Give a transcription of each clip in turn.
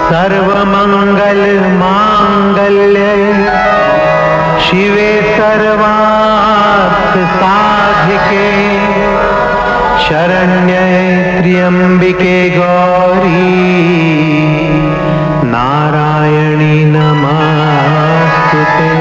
सर्वमंगल मांगल्ये शिवे सर्वार्थ साधिके शरण्ये त्र्यंबिके गौरी नारायणी नमस्तुते।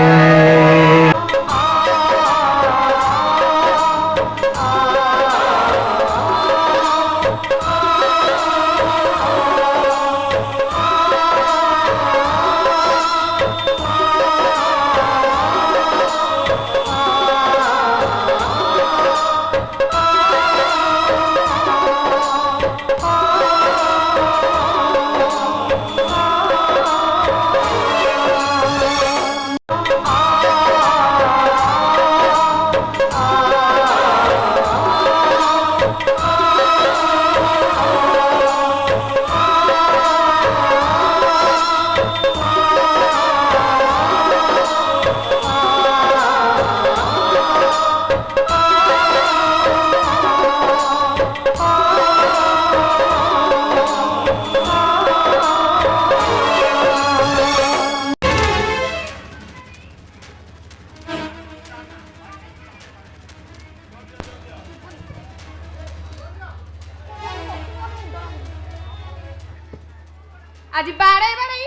आज बाड़े बाड़े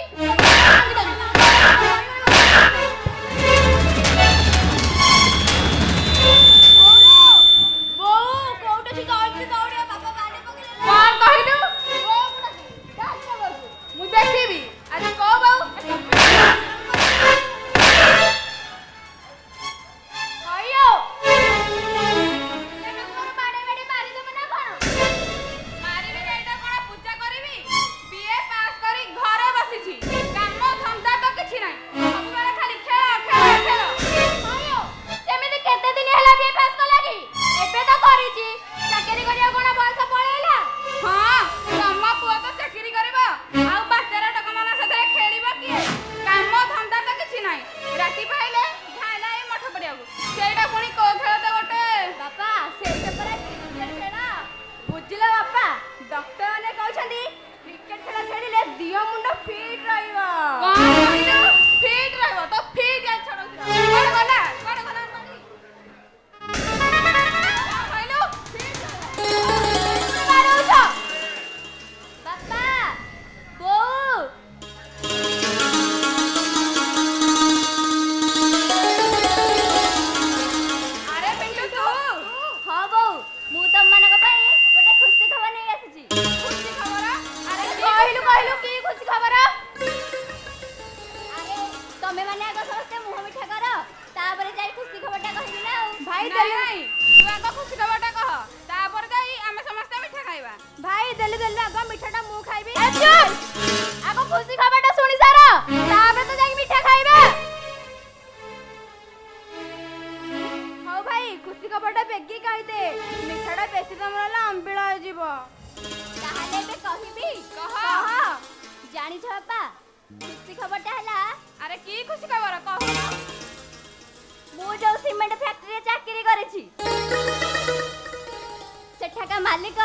मालिक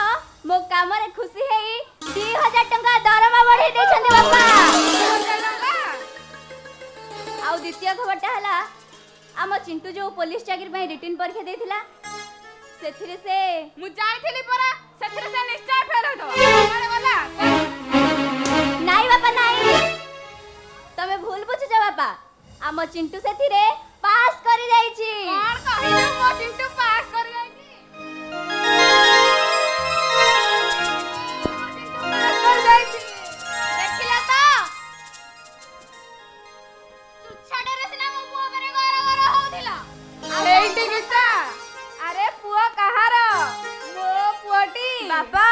मो काम रे खुशी हेई 2000 टंका दरमा बढ़े देछन बापा। आउ द्वितीय खबरटा हला आम चिंटू जो पुलिस चाकरी में रिटर्न परीक्षा देथिला सेथिरे से मु जानिथिली परा सेथिरे से निश्चय फेल होतो माने बोला नाई बापा नाई तमे भूल बुझछ बापा आम चिंटू सेथिरे पास करि जाईची। कोन कहिलो मो चिंटू पास करि जाईची देखिला तो छाडरे सिना मो पुओ करे गर गर होथिला एइटी किता अरे पुओ कहार मो पुओटी बाबा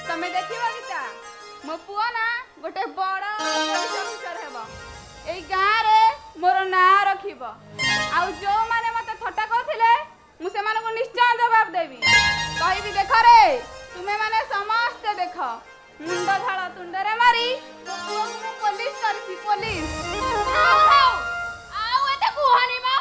तमे देखिबो किता मो पुओ ना गोटे बड़ पुलिस अफिसर हेबो एई गां रे मोर ना रखिबो आउ जो माने मते थट्टा करथिले मु से माने को निश्चय जवाब देबी कहिबी देख रे तुमे माने समस्त देख मुंड झाड़ तुंडरे मारी मो पुओ को पुलिस करछि पुलिस आउ एते कुहानी मा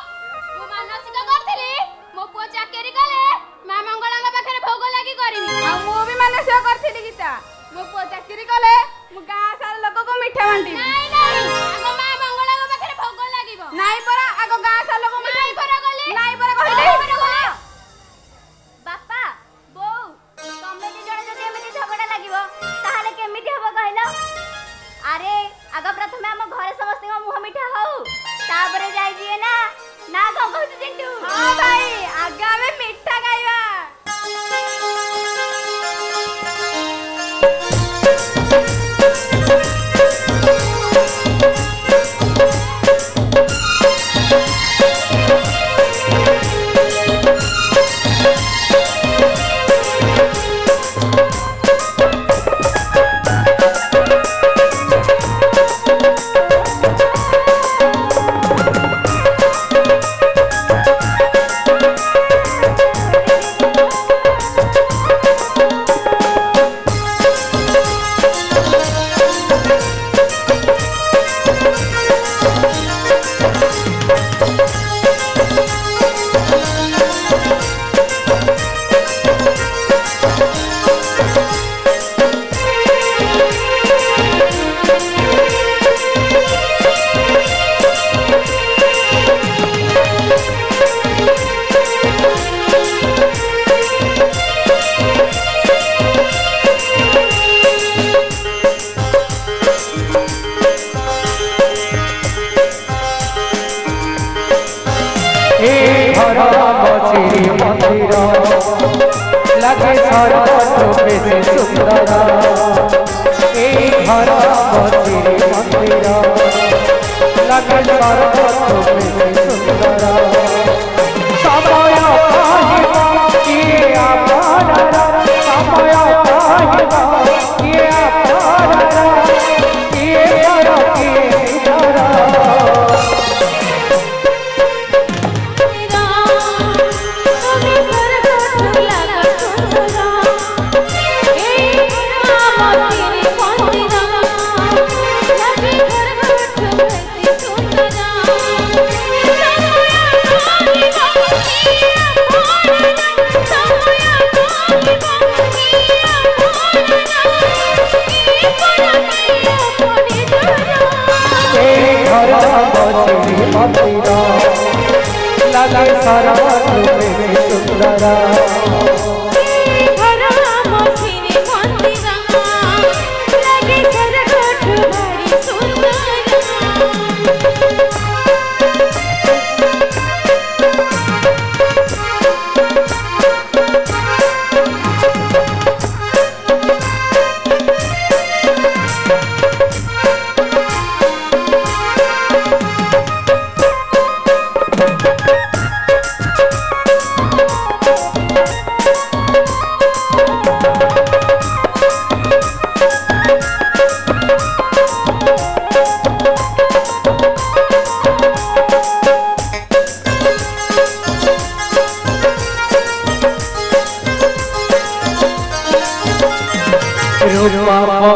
मु मानसिक करथिली मो पुओ चाकरी गले मा मंगलांग पाखरे भोग लागि करिमी आ मु भी मानसिक करथिली गीता मो पुओ चाकरी गले मु गां सारा लोक ମିଠା ବାଣ୍ଟିବି। ନାଇଁ ନାଇଁ ଆଗ ମା ମଙ୍ଗଳାଙ୍କ ପାଖରେ ଭୋଗ ଲାଗିବ। ନାଇଁ ପରା ଆଗ ଗାଁ ସାରା ଲୋକ ନାଇଁ ପରା ଗଲି। ନାଇଁ ପରା କହିଲି। ବାପା ବୋଉ ତମେ ଦି ଜଣ ଯଦି ଏମିତି ଝଗଡ଼ା ଲାଗିବ ତାହେଲେ କେମିତି ହବ କହିଲ? ଆରେ ଆଗ ପ୍ରଥମେ ଆମ ଘରେ ସମସ୍ତଙ୍କ ମୁହଁ ମିଠା ହଉ ତାପରେ ଯାଇ ଯିଏ ନା ନା କଣ କହୁଛୁ ଚିଣ୍ଟୁ? ହଁ ଭାଇ ଆଗ ଆମେ ମିଠା ଖାଇବା। मंदिर लगे सर्वत्र बेस सुंदर घर बसिरी मंदिर लगे सर्वत्र बेस सुंदर समय किए आपनर समय किए आपनर किए लगे सर्वत्र बेस सुंदर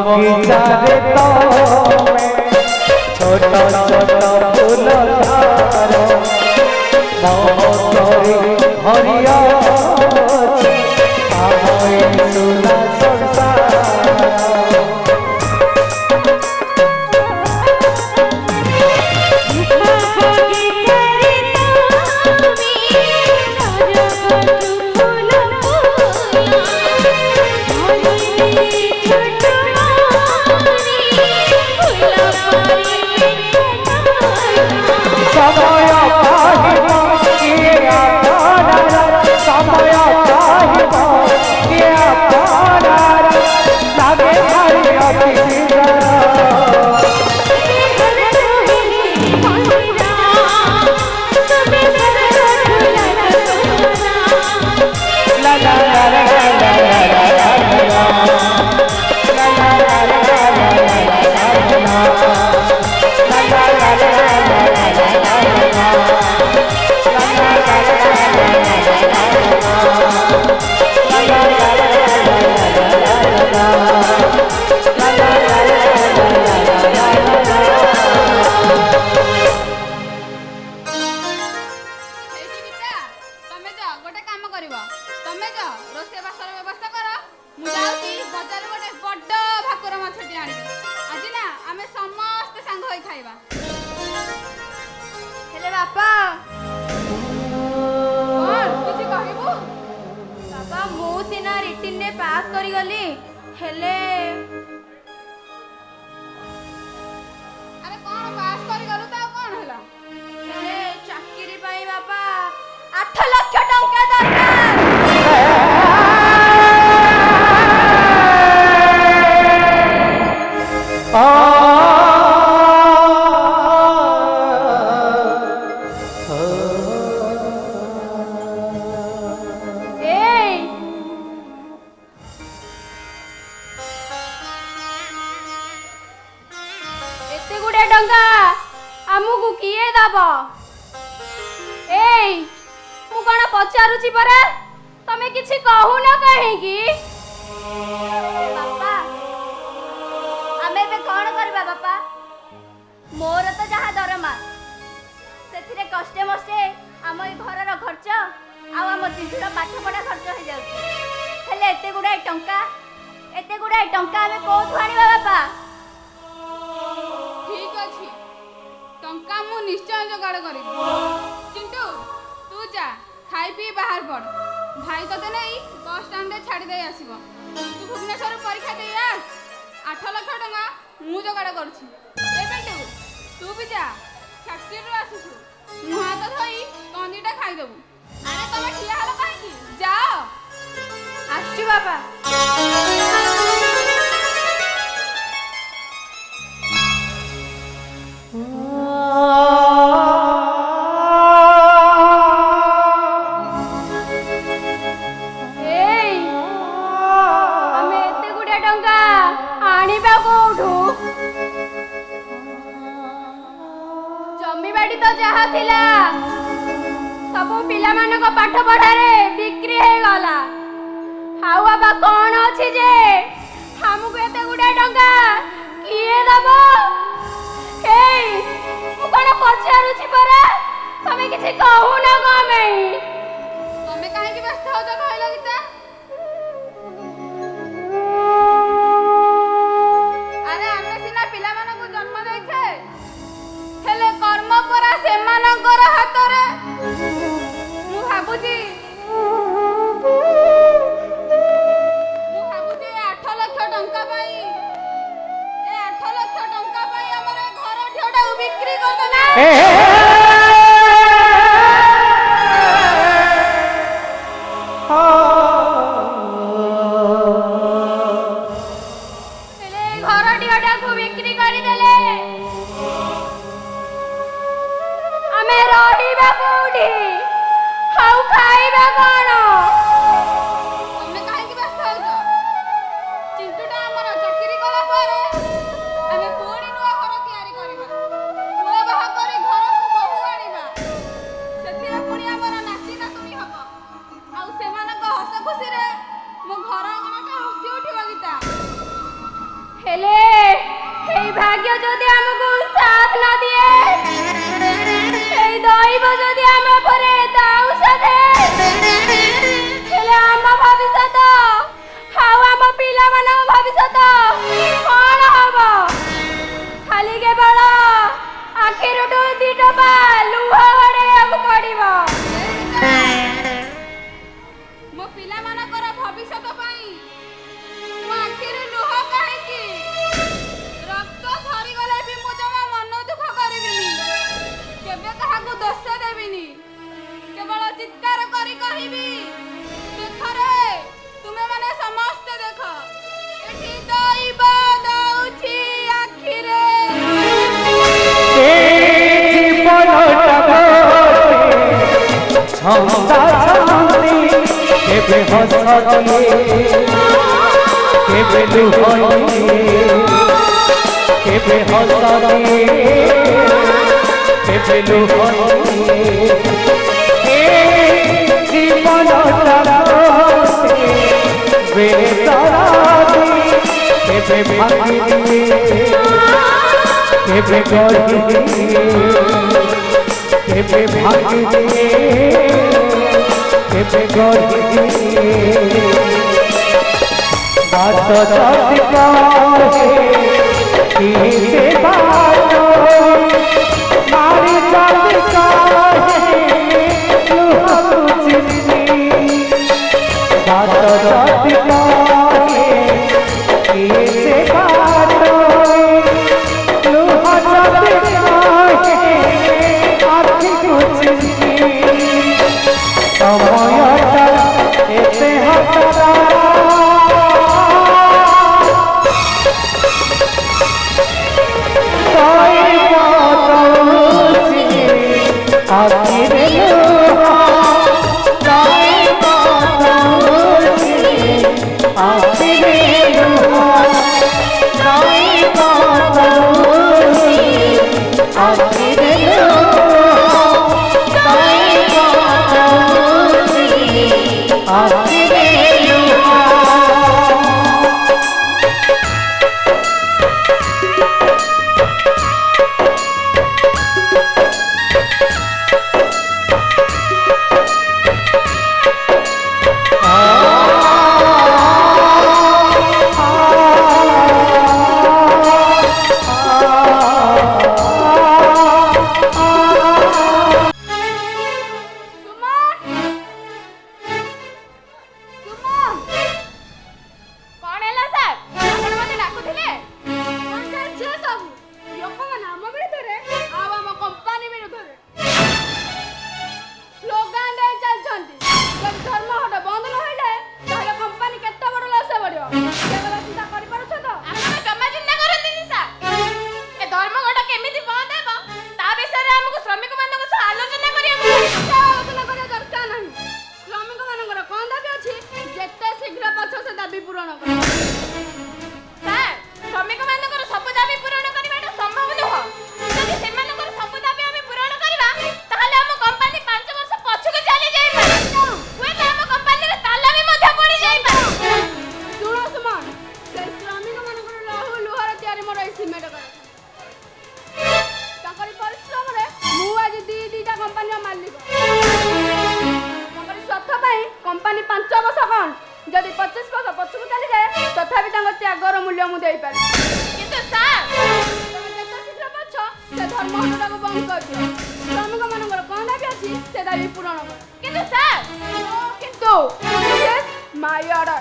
बगीचा रे छोटा छोटा फूल हरिया सुना ଖାଇବା। ହେଲେ ବାପା କଣ କିଛି କହିବୁ? ବାପା ମୁଁ ସିନା ରିଟିନରେ ପାସ୍ କରିଗଲି, ହେଲେ ଆରେ କଣ ପାସ୍ କରିଗଲୁ ତ କଣ ହେଲା? ହେଲେ ଚାକିରି ପାଇଁ ବାପା 8 ଲକ୍ଷ ଟଙ୍କା ଦରକାର। एते गुडे टंका आमुकु किए दब? एई मु कोन पचारुची परा, तमे किछि कहू न कहेगी? बापा आमे बे कोन करबा बापा? मोर तो जहा दरमा सेथिरे कष्टे मष्टे आम ए घरर खर्च आ आम चिंटूर पाठ पढ़ा खर्च हो जाउची। हेले एते गुडे टंका आमे कोथु आनिबा बापा? ठीक अछि, टंका मु निश्चय जोगाड़ करिबी। चिंटू तू जा खाई पी बाहर पड़, भाई तते नहीं बस स्टैंड रे छाड़ी दे आसीबो। तू भुवनेश्वर परीक्षा दे आस, 8 लाख टंका मु जोगाड़ करछि। ए बेटू तू भी जा, फैक्ट्री रो आसीछु, मु हाथ धोई कंदीटा खाई देबू। अरे तमे ठिया हलो काहे की? जाओ आछी बाबा। जमीबाड़ी तो जहा थिला सब पिला मानक पाठ पढ़ारे बिक्री हे गला। हाउ बाबा कौन अछि जे हमकु एते गुडा टंका किए दबो? हेई मु कोन पचारुछि परा, तमे किछि कहू न गमे? तमे काहे कि व्यस्त हो जा कहला गीता? अरे आमे सिना पिला मानक जन्म दैछे, हेले कर्म परा सेमानकर हातरे। मु भाबुची 8 लाख टंका पाई, ए 8 लाख टंका पाई हमर घर ठेउडा बिक्री कर देना। हेले घर ठेउडा को बिक्री करि देले आमे रहिबा कोठी, हाउ खाइबा कोन? तमे काहे कि व्यस्त हो जा? चिंटूटा हमर चाकरी कला पारे आमे कोडी नुआ घर तयारी करबा, नुआ बाहा करे घर को बहु आनिबा। सेथिरे पुणी हमर नाची नातुनी हबो, आउ सेमानक हस खुशी रे मो घर गणटा हसी उठिबा गीता। हेले हेई भाग्य जदी हमकु साथ न दिए, हेई दैव जदी हम परे दाउ साथे, हेले हम भविष्यत हाउ हम पिला मानक भविष्यत कोन हबो? खाली केवल आखिरटू 2 टपा लुह गड़ेयाकु पड़िबो। मो पिला मानकर भविष्यत पई मो आखिर लुह काहे की? रक्त झरी गले भी मु जमा मन दुख करिबिनी, केबे काहाकु दोष देबिनी, केवल चित्कार करी कहिबी, देख रे तुमे माने समस्त देख एठी दैव दउछि आखिरे। ए जीवनटा छंदा छंदी केबे हसती केबे लुहती केबे हसती केबे लुहती। ए जीवनटा बेसराती केबे भागी केबे गढ़ी केबे भागी केबे गढ़ी। बात सत्य कहे कि से बात ତାଙ୍କରି ପରିଶ୍ରମରେ ମୁଁ ଆଜି ଦିଟା କମ୍ପାନୀର ମାଲିକ। ତାଙ୍କରି ସ୍ୱାର୍ଥ ପାଇଁ କମ୍ପାନୀ 5 ବର୍ଷ କ'ଣ ଯଦି 25 ବର୍ଷ ପଛକୁ ଚାଲିଯାଏ ତଥାପି ତାଙ୍କ ତ୍ୟାଗର ମୂଲ୍ୟ ମୁଁ ଦେଇପାରିବି। କିନ୍ତୁ ସାର୍ ତମେ ଯେତେ ଶୀଘ୍ର ପଛ ସେ ଧର୍ମଘଟଟାକୁ ବନ୍ଦ କରିଦିଅ। ଶ୍ରମିକମାନଙ୍କର କ'ଣ ଦାବି ଅଛି ସେ ଦାବି ପୂରଣ କର। କିନ୍ତୁ ସାର୍ କିନ୍ତୁ ମାଇ ଅର୍ଡର।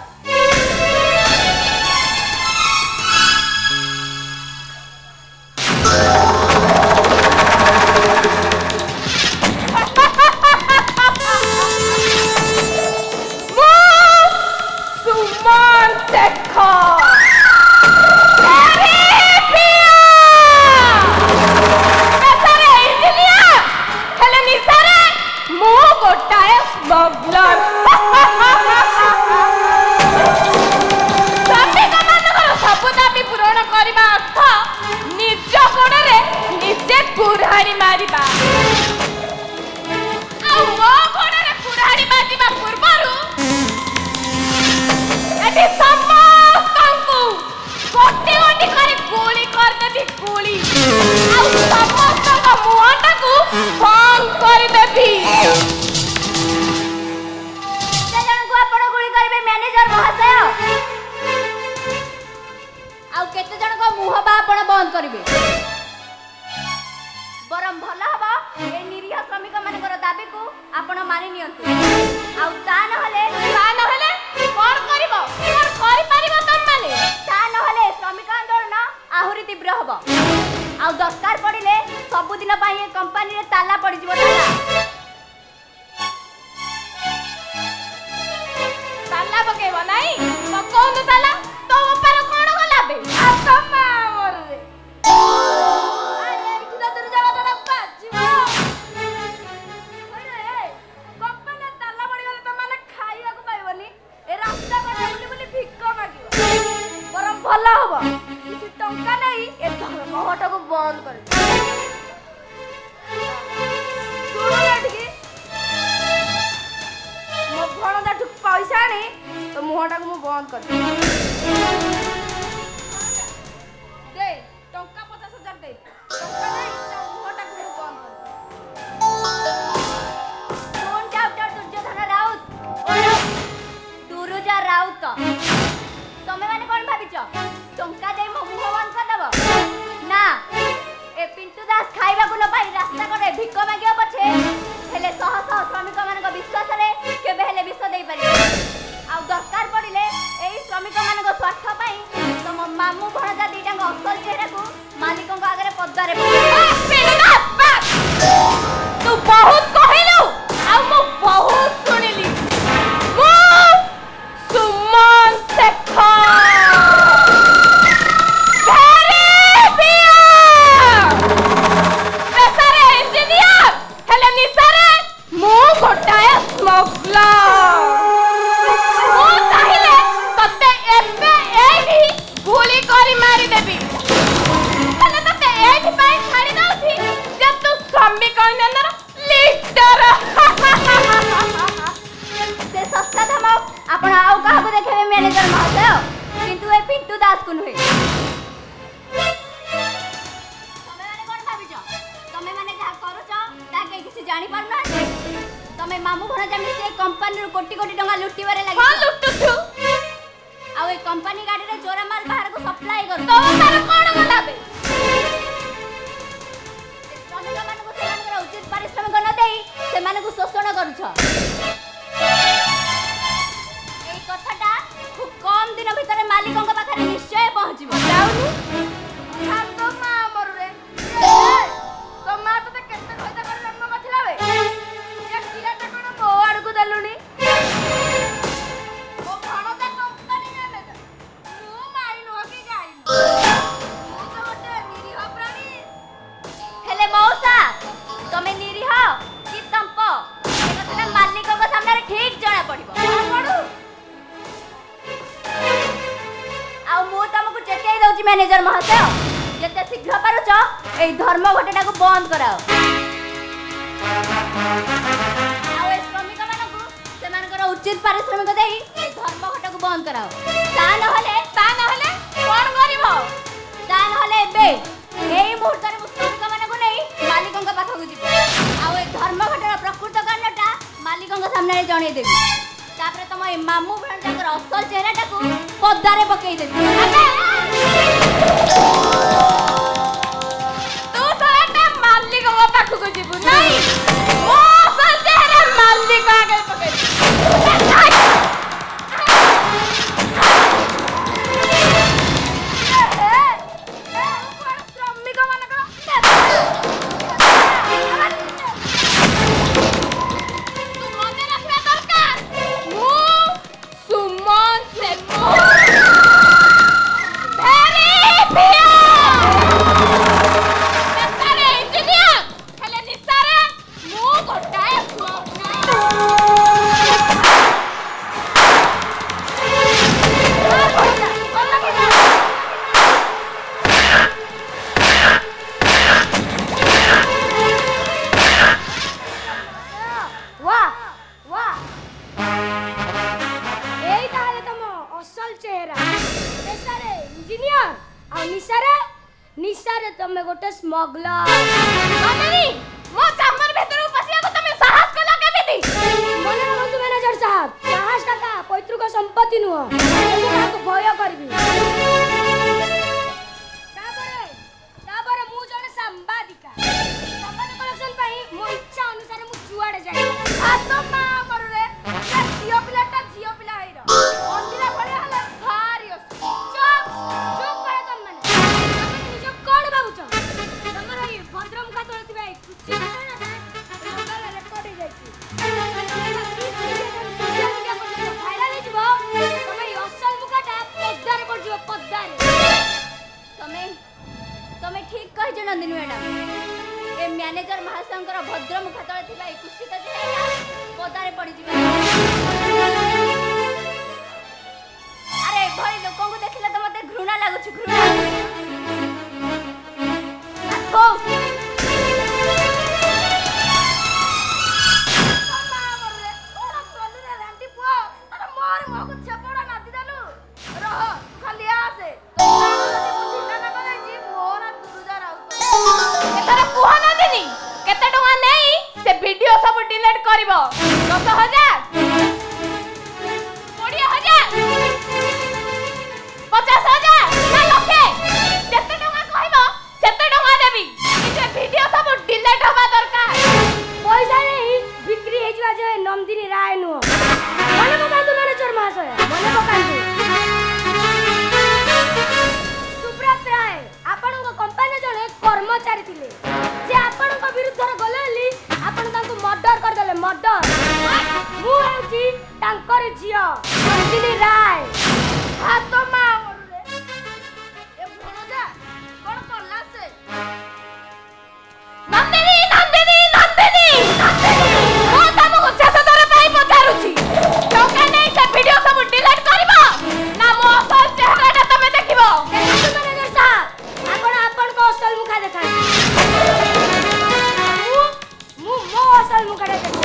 बरम भल हम ए निरीह श्रमिक मानकर दाबी को आपण मानि नियंतु आउ ता नहले कोन करिवो कोन करि परिबो तम माने ता नहले श्रमिक आंदोलन आहुरी तीव्र हबो आउ दरकार पड़िले सब दिन पई ए कंपनी रे ताला पड़ी जिवो ताला पकेबो नाही तो कोन ताला तो ऊपर कोन गलाबे आ तम्मा मोर रे भल हम किसी टंका नहीं ए धर्मघट को बंद कर मो भणदा ठु पैसा आनी तो मुहटा को मु बंद कर दे टंका 50,000 दे टंका नहीं तो मुहटा को मु बंद कर कौन चाप्टर दुर्योधन राउत और दुरुजा राउत तमे माने कोन भाबिच टंका दे मो मुह बंद कर दबो ना ए पिंटू दास खाइबा को न पाई रास्ता करे भिक मागियो पछे हेले सह सह श्रमिक मान को विश्वास रे केबे हेले विश्व देई पारि आ दरकार पड़िले एई श्रमिक मान को स्वार्थ पई तम मामू भणजा दीटा को असल चेहरा को मालिकों को आगे पद्दारे पिंटू दास बस तू बहुत कहिलु आ मो बहुत सुनिली मो सुमन शेखर मैनेजर महोदय किंतु ए पिंटू दास को नुहे तमे माने कोन भाबिजो तमे माने जा करूछ ता के किछि जानि पार ना तमे मामू भणजा मिसे कंपनी रो कोटी कोटी टंका लुटिबारे लागि हां लुटुछु आ ए कंपनी गाडी रे जोरा माल बाहर को सप्लाई कर तो तार कोन गलाबे श्रमिक मान को सेवन कर उचित परिश्रम न देई से मान को शोषण करूछ ए कथाटा खूब कम दिन भीतर मालिकों के पाखरे निश्चय पहुंचबो जाउनी हां तो मां मरु रे तो मां तो केते खैता कर जन्म मथिला बे ये किराटा कोन मो आड़ को दलुनी ओ भाणोता कंपनी जाने तू मारी नो के गाई तू तो ओटे निरीह प्राणी हेले मौसा तमे निरीह कि तंप ए कथाटा मालिकों के सामने ठीक जणा पड़िबो पड़ू आ मु तुमको चेताई दउची मैनेजर महोदय जते शीघ्र पारुछ ए धर्म घटना को बंद कराओ आ ए श्रमिक मानकु सेमानकर उचित पारिश्रमिक देई ए धर्म घटना को बंद कराओ ता नहले कोन करिवो ता नहले बे एई मुहूर्त रे श्रमिक मानकु नै जणै देबी तापर तम ए मामू भणजाकर असल चेहराटाकू पद्दारे पकेई देबी तू सलाटा मालिक वो पाखु को जीबू नहीं ओ असल चेहरा मालिक आगे पकड़ तमे गोटे स्मगलर माननी मो चामर भेतरु पसिया को तमे साहस कला केमिति मने बंधु मैनेजर साहब साहस का पैतृक संपत्ति नुह को भय करबी तापरे मु जने संवादिका संवाद कलेक्शन पई मो इच्छा अनुसार मु जुआडे जाई आतो मा करू रे जियो पिला हैरो अंदिरा भले हले भारी चुप चुप करे तुम माने निज कोन बाबू छ तमरा ये भद्रम का तोलतिबा कुछ ना मोबाइल रेकॉर्ड हो जाई भाइराल हिजबो तमे असल मुकाटा पद्दार पड़ जियो पद्दार तमे ठीक कह जे Nandini madam a manager Mahashankar भद्र मुखा तळे थिबा ए कुशीता जे पदारे पड़ी जिबा अरे भई लोकन को देखिला त मते घृणा लागुछ घृणा को वीडियो सब डिलीट करिवो 10,000 20,000 50,000 ना लखे जेते टका कहबो सेते टका देबी जे वीडियो सब डिलीट होबा दरकार पैसा नहीं बिक्री हे जवा जे नंदिनी राय नु मने पकांतु मैनेजर महाशय मने पकांतु सुब्रत राय आपण को कंपनी जने कर्मचारी थिले जे आपण को विरुद्ध रे गलेली आपण तांको मर्डर कर देले मर्डर मु हेउची तांकर जियो नंदिनी राय हातो मा रे ए भणजा कोन करला से नंदिनी नंदिनी नंदिनी नंदिनी ओ तमको शेषदर पाई पचारुची टका नै से वीडियो सब डिलीट करबो ना मो असल चेहराटा तमे देखिबो मैनेजर साहब आपण को असल मुखा देखाई असल मुखड़ा देखो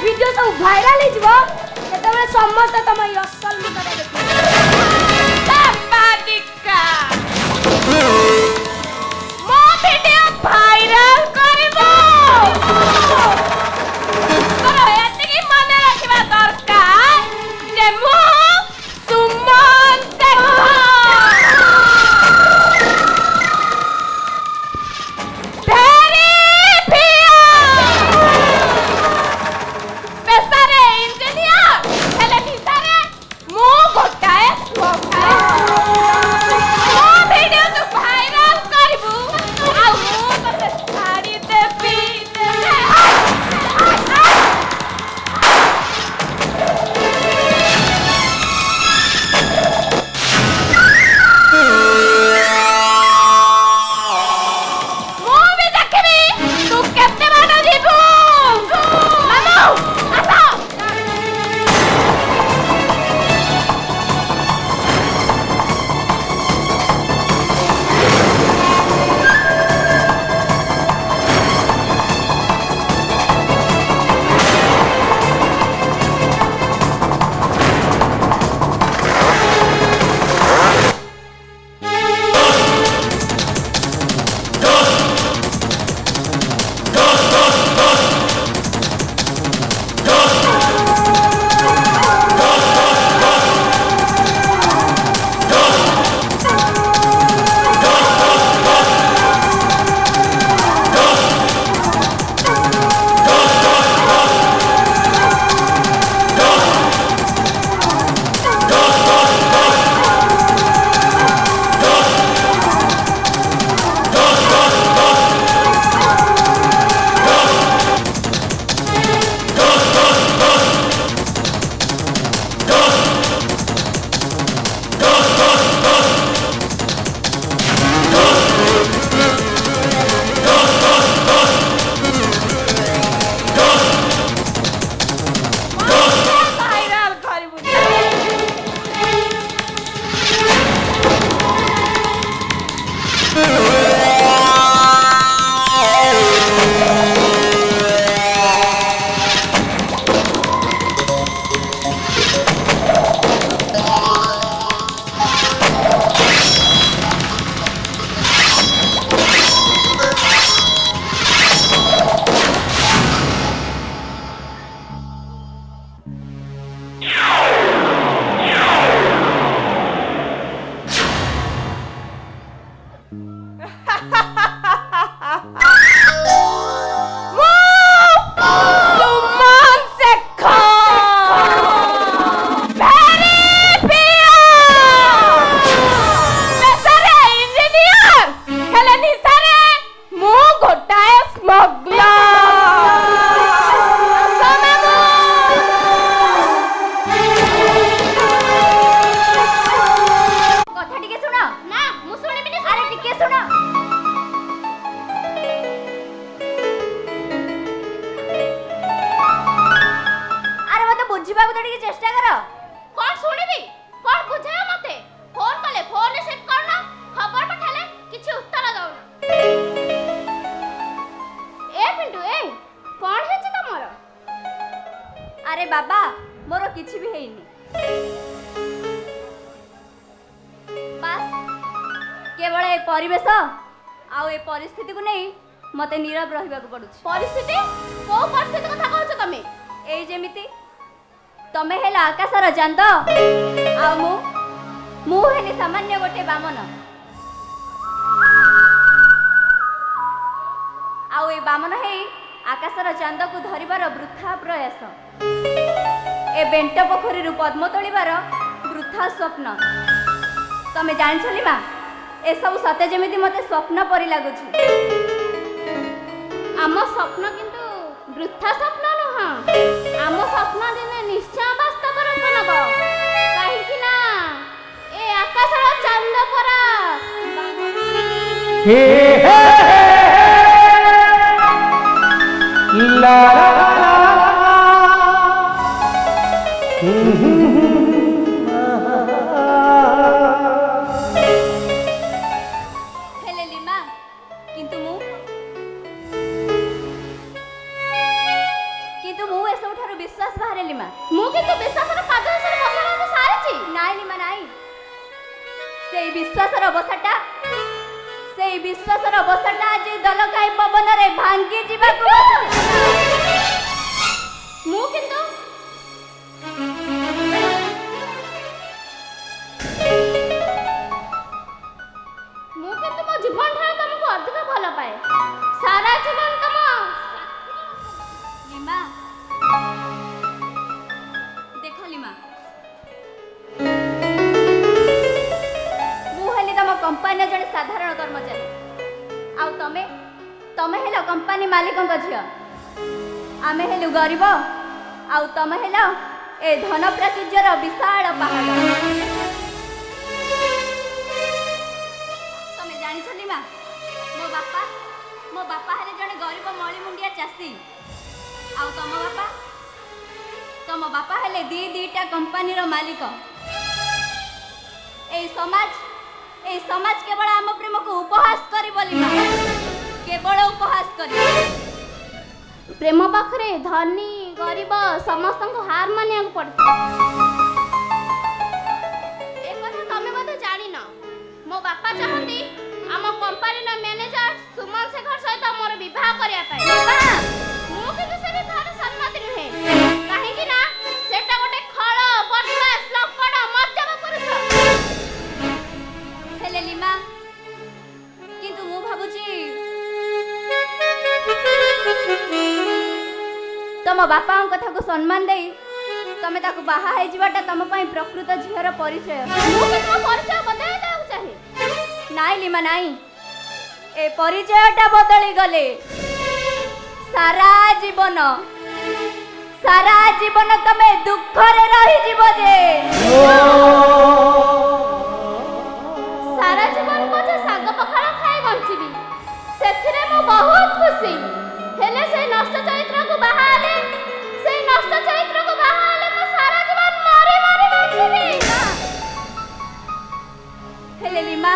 वीडियो सब वायरल हो जबो सेतबे समस्त तम असल मुखड़ा देखो संवादिका मो वीडियो वायरल करबो तो एतकी माने रखिबा दरकार जे मो सुमन देखो पेसारे इंजीनियर हेले निसारे मो बाबा मोर किछि भी हेइनी बस केवल ए परिवेश आउ ए परिस्थिति को नहीं मते नीरव रहिबा को पडुछ। परिस्थिति को परिस्थिति कथा कहछ तमे एई जेमिति तमे हेला आकाशर चांद आ मु हेली सामान्य गोटे बामन आउ ए बामन हेई आकाशर चांद को धरिबार वृथा प्रयास ए बेंट पोखरी पद्म तोलिबार वृथा स्वप्न तमे जान छली मा ए सब सते जेमिति मते स्वप्न परि लागुछि। आम स्वप्न किंतु वृथा स्वप्न नुह आम स्वप्न दिने निश्चय वास्तव रूप नब कहीं ना ए आकाशर चांद परा हे ला हेले लिमा किंतु मु ए सब ठारो विश्वास बाहरे लिमा मु किंतु विश्वासर पाददेशर बसरा सारिछि नाइ लिमा नाइ सेई विश्वासर बसटा आज दलकाई पवन रे भांगी जीवा को मु किंतु मो जीवन ठार तुमको अधिक भल पाए सारा जीवन तुम लिमा देख लिमा मु हेली तम कंपनी जड़े साधारण कर्मचारी आउ तमे हेलो कंपनी मालिक झियो आमे हेलु गरीब आउ तमे हेलो ए धन प्राचुर्यर विशाल पहाड़ तमे जानि छली मा मो बापा हेले जने गरीब मळी मुंडिया चासी आउ तम बापा हेले दीटा कंपनी रो मालिक ए समाज केवल आम प्रेम को उपहास करी बोली मा केवल उपहास करी प्रेम पाखरे धनी गरीब समस्त को हार मानिया पड़ता ए कथा तमे मते जानि न मो बापा चाहंती आम कंपनी नो मैनेजर सुमन शेखर सहित मोर विवाह करिया पाए मु किंतु से विवाह सम्मति नहे काहे कि ना सेटा गोटे खळ बदमाश लपड़ मज्जब पुरुष हेले लिमा किंतु मु भाबुची तम बापा कथा को सम्मान दे तमे ताको बाहा हे जीवाटा तम पई प्रकृत झियर परिचय मु किंतु परिचय बदल देउ चाहे नाइ लिमा नाइ ए परिचयटा बदली गले सारा जीवन तमे दुख रे रही जीव जे सारा जीवन को साग पखाड़ा खाए बंचिबी सेथिरे मु बहुत खुशी हेले से नष्ट चरित्र को बहाले मु सारा जीवन मारे बंचिबी हेले लिमा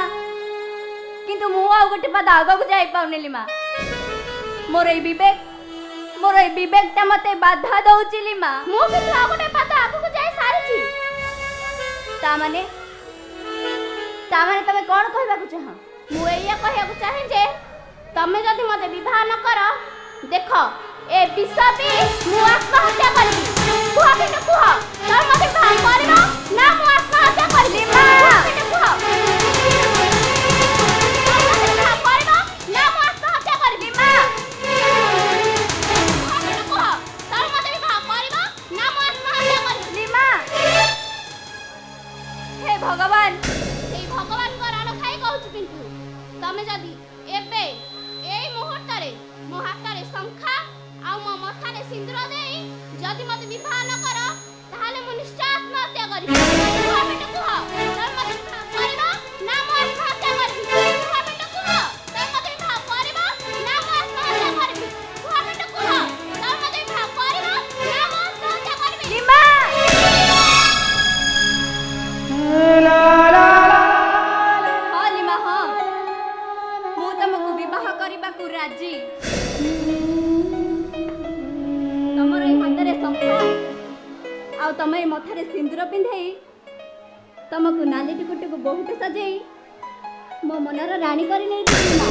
किंतु मु आ गोटे पद आगो को जाई पाउने लिमा मोर ए विवेकटा मते बाधा दउची लिमा मु किंतु आ गोटे पद आगो को जाई सारिछि ता माने तमे कोन कहबा को चाह मु एया कहया को चाहे जे तमे जदि मते विवाह न कर देख ए विषपी मु आत्महत्या करबी कुह के कुह तम मते विवाह करनो ना मु आत्महत्या करबी मा के कुह भगवान को रण खाई कहू किंतु तमे जदि एबे एई मुहूर्त रे मो हाथ रे शंखा आ मो माथा रे सिंदूर देई जदि मते विवाह न कर ताहाले मु निश्चय आत्महत्या करिबी कुह बेटा कुह तम मते विवाह करबो ना मो आत्महत्या करबी कुह बेटा कुह तम मते विवाह करबो ना मो आत्महत्या करबी कुह बेटा कुह तम मते विवाह करबो ना मो आत्महत्या करबी लिमा हाँ लिमा हाँ मु तुमको विवाह करबा को राजी तमर ए हाथ रे शंखा ଆଉ ତମ ଏ ମଥାରେ ସିନ୍ଦୁର ପିନ୍ଧେଇ ତମକୁ ନାଲି ଟିକୁଟିକୁ ବହୁତ ସଜେଇ ମୋ ମନର ରାଣୀ କରି ନେଇଥିଲି ମା।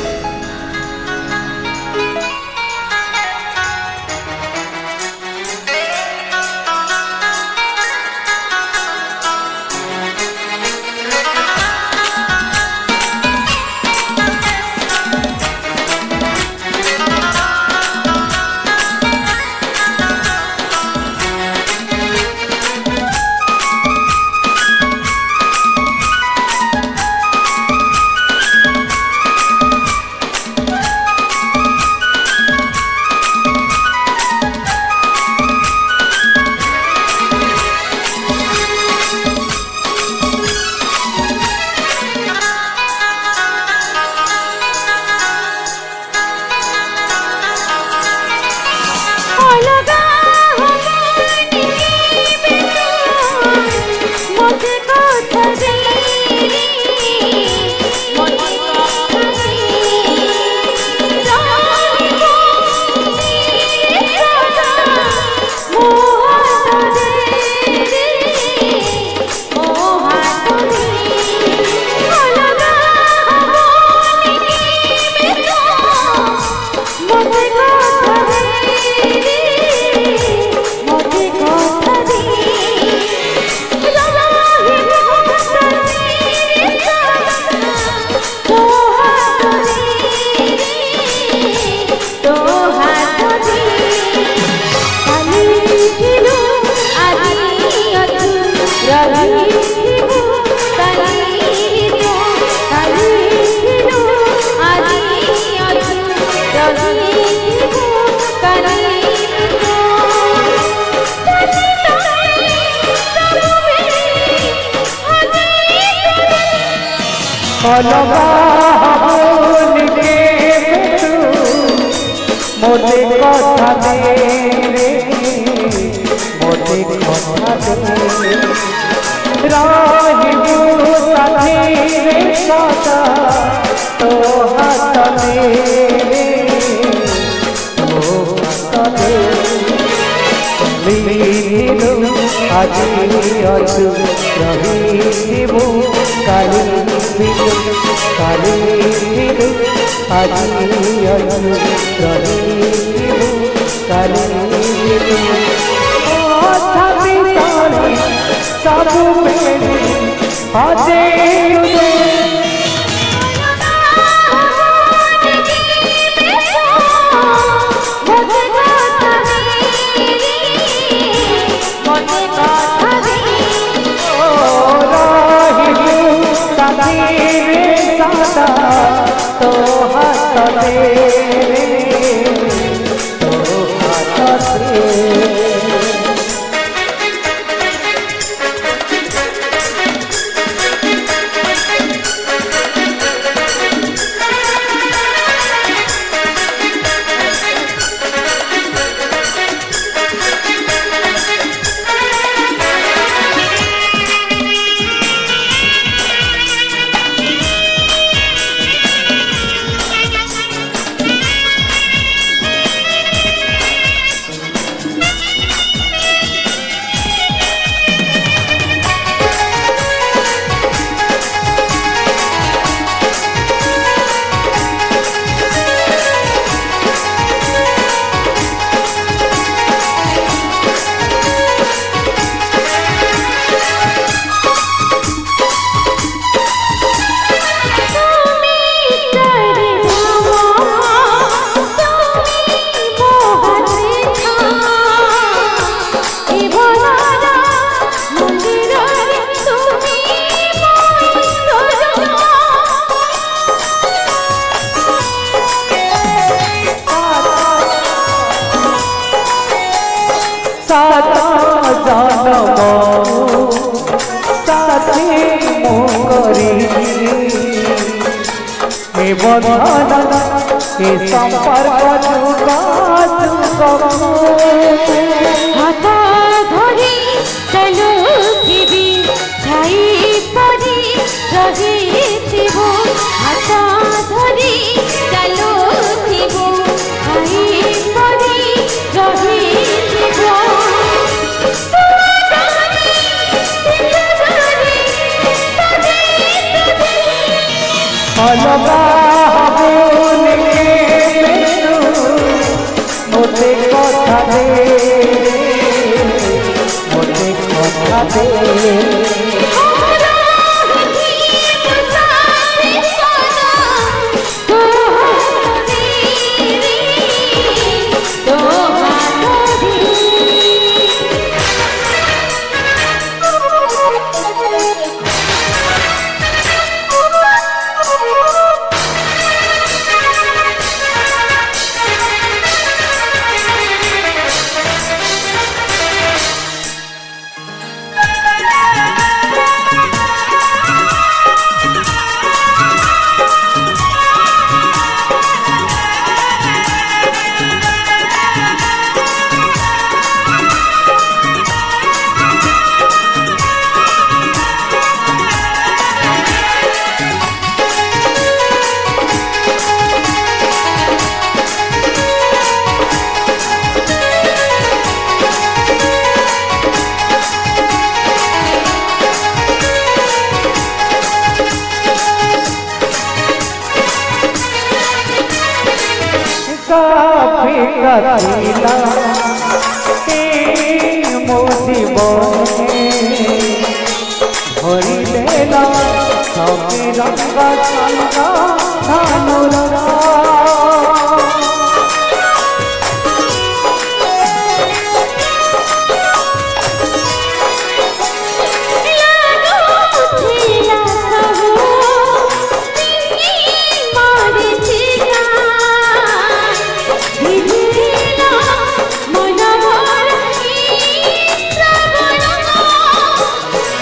अलगा हबोनी के तू मोते कथा दे रे मोते कथा दे राहिबू साथी रे सदा तो हाथ दे रे तो हाथ दे लीलू আজি अछु रहिबू काली काली আজি अछु रहिबू काली छाती तारी सबू मेरी हजे तो हाथ दे तो हाथ दे बंधन के संपर्क हाथ धरी चलुथिबी छाई परी रहिथिबो हाथ धरी चलुथिबो छाई परी रहिथिबो काफी कथिला मो जीवने भरी देला सबके रंग चंदा धानुरा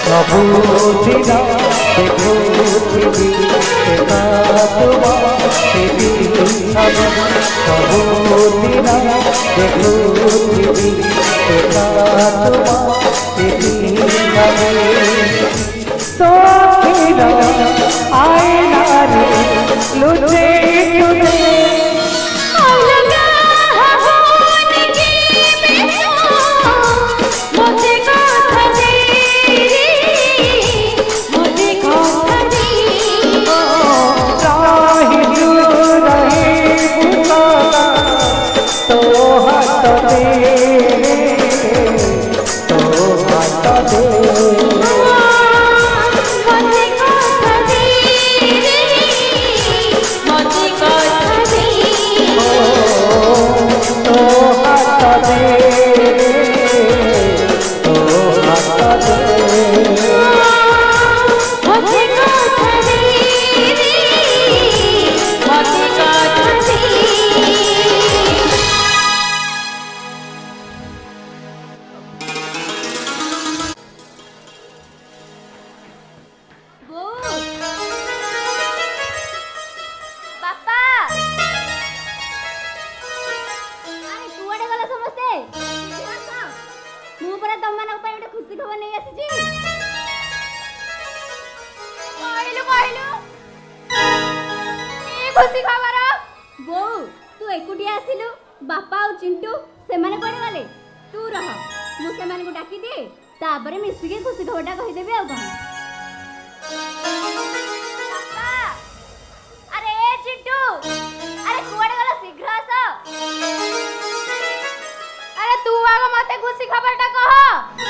सबुदिन देखुथिबि सबुदिन देखुथिबि तो आईना रे लुचे तुझे खुशी खबर बो तू एकुटिया आसिलु बापा और चिंटू से माने कोडे गले तू रह मु से माने को डाकी दे ताबरे मिसी के खुशी खबरटा कहि देबे आ कोन बापा अरे चिंटू अरे कोडे गला शीघ्र आस अरे तू आगो मते खुशी खबरटा कह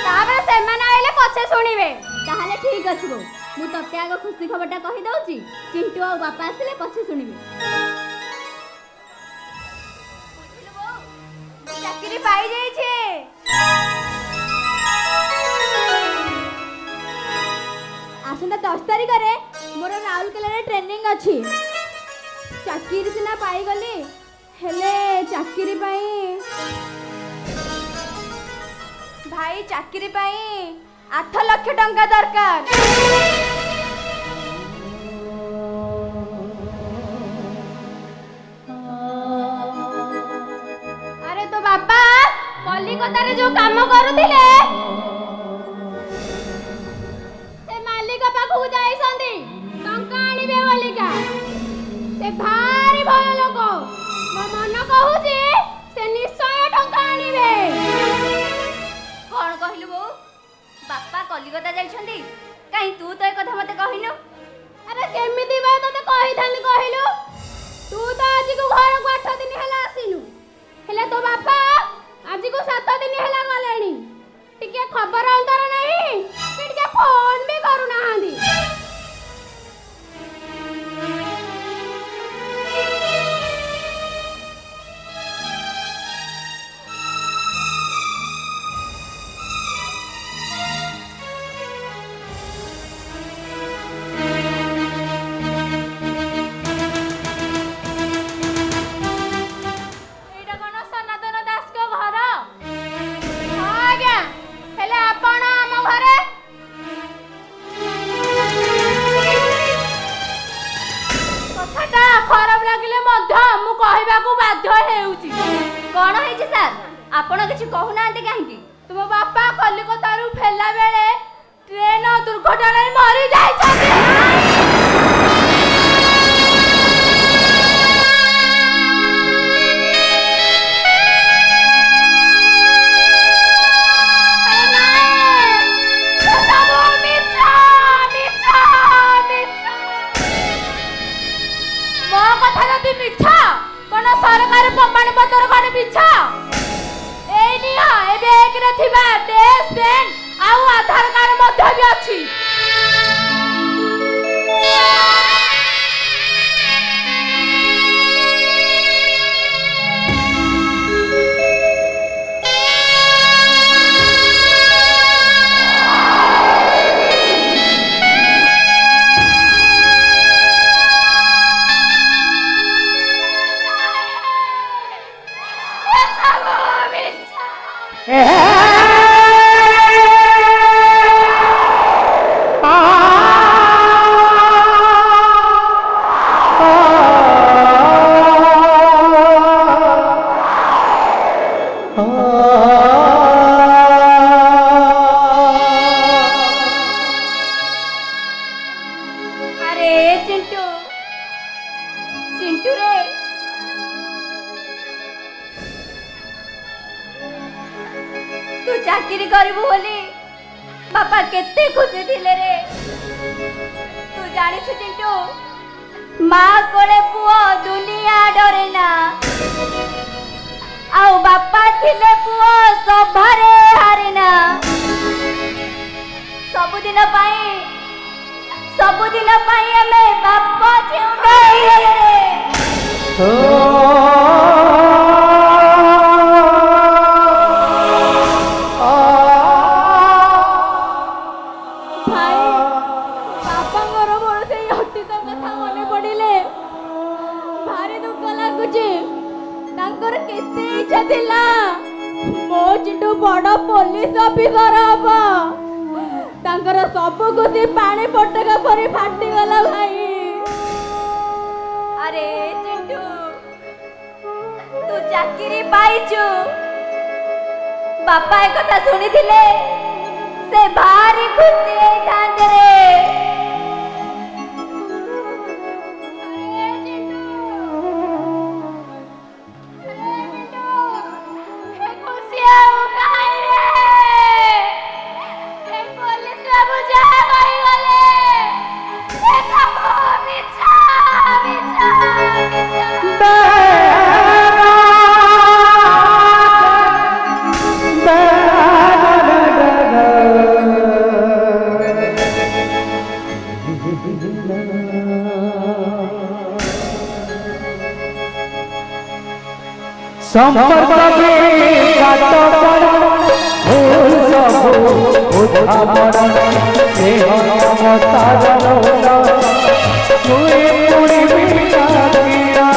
ताबरे से माने आइले पछे सुनिबे ताहले ठीक अछि बो मु तते आगो खुशी खबरटा कहि दउची चिंटू और बापा आसिले पछे सुनिबे चाकरी पाई जाई छे आसंता 10 तारिख रे मोर राउरकेला रे ट्रेनिंग अछि चाकरी सिना पाई गली हेले चाकरी पाई भाई चाकरी पाई 8 लाख टंका दरकार अरे तो बापा कलिकता रे जो काम करूथिले से मालिक पाखु जाई संदी टंका आनिबे बोलिका से भारी भय लोक मो मन कहूची से निश्चय टंका आनिबे कोन कहिलु बो बापा कलिकता जाइछंदी काई तू तो ए कथा मते कहिनु अरे केमिति बा तते कहि थाली कहिलु तू तो आज को घर को 8 दिन हला आसिनु हेले तो बापा आज को 7 दिन हला गलेनी टिके खबर अंतर नहीं टिके फोन भी करू नाहांदी कौन है सर आपण किसी कहूना कहीं तुम बापा कलिकता रु फेला बेले ट्रेन दुर्घटना मरी जाइछथि मो कथा जति मिछ कौन सरकार प्रमाण पत्र कौन मिछ एई निया ए बैग रे थिबा ड्रेस पेन आउ आधार कार्ड मध्य भी अछि चाकरी करू बोली बापा केते खुशी थिले रे तू जानी छु चिंटू माँ कोले पुओ दुनिया डरे ना आउ बापा थिले पुओ सभारे हारे ना सबुदिन पाई हमें बापा चिउंडाई रे मो चिंटू बड़ पुलिस ऑफिसर हबा तांकर सब खुशी पानी पटका परी फाटी गला भाई अरे चिंटू तू चाकरी पाइछु बापा एक कथा सुनी थिले से भारी खुशी थांदे रे संपर्क में काटो पड़ा भूल सब उठा पड़ा से हम तारा लोला तुए पूरी बिना किया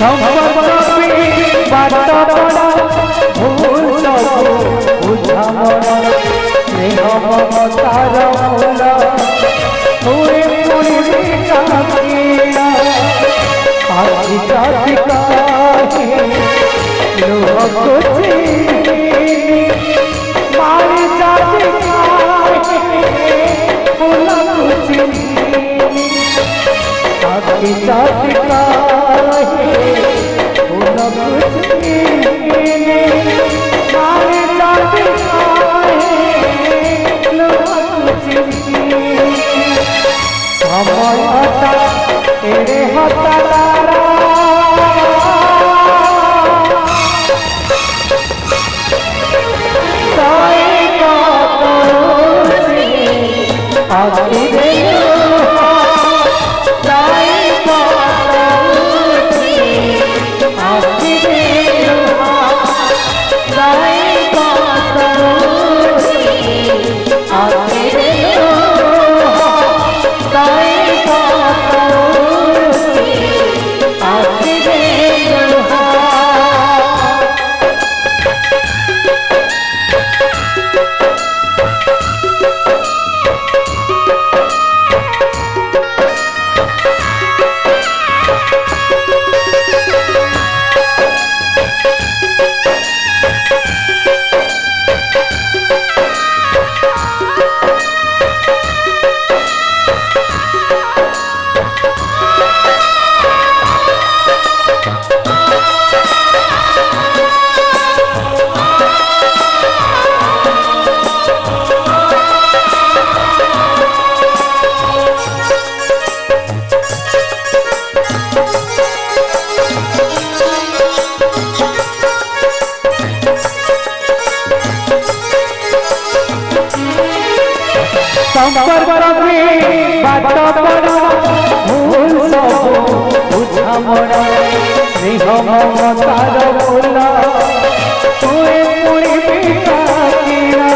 संपर्क में काटो पड़ा भूल सब उठा पड़ा से हम तारा लोला पूरी पूरी बिना किया आज जाति का लोग कुछ मारी जाति का बोला कुछ आज जाति का बोला कुछ मारी जाति का लोग कुछ समय आता तेरे होता तारा साई का तोसी आखी दे साई का तोसी आखी दे साई का तोसी आखी दे संपर्क में बात पड़ा भूल सब बुझा मोड़ा स्नेह ममतार बोला तुए पुणी बिका किना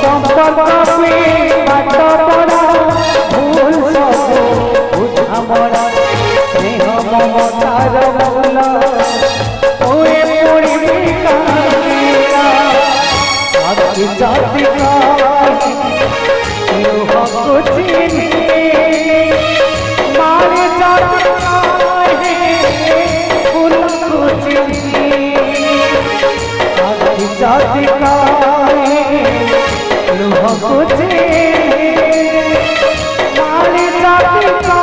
संपर्क में बात पड़ा भूल सब बुझा मोड़ा स्नेह ममतार बोला जाति का कुछ मारे जाति का कुछ जाति का कुछ मारे जाति का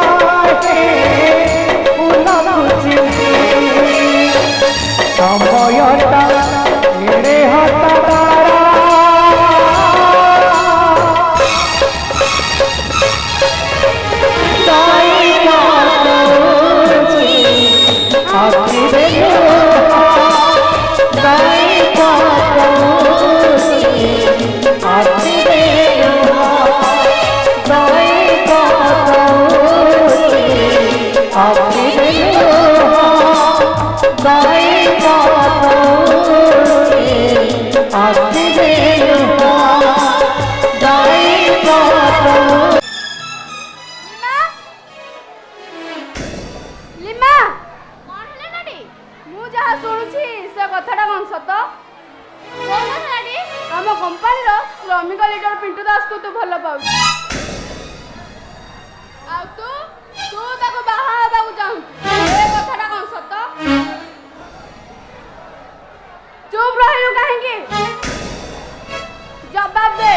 समयटा मेरे हाथ श्रमिक लीडर पिंटू दास को तू भल पाऊ तू ताको बाहा हेबाकू चाहू ए कथाटा कौन सत चुप रहिलु काहेकि जवाब दे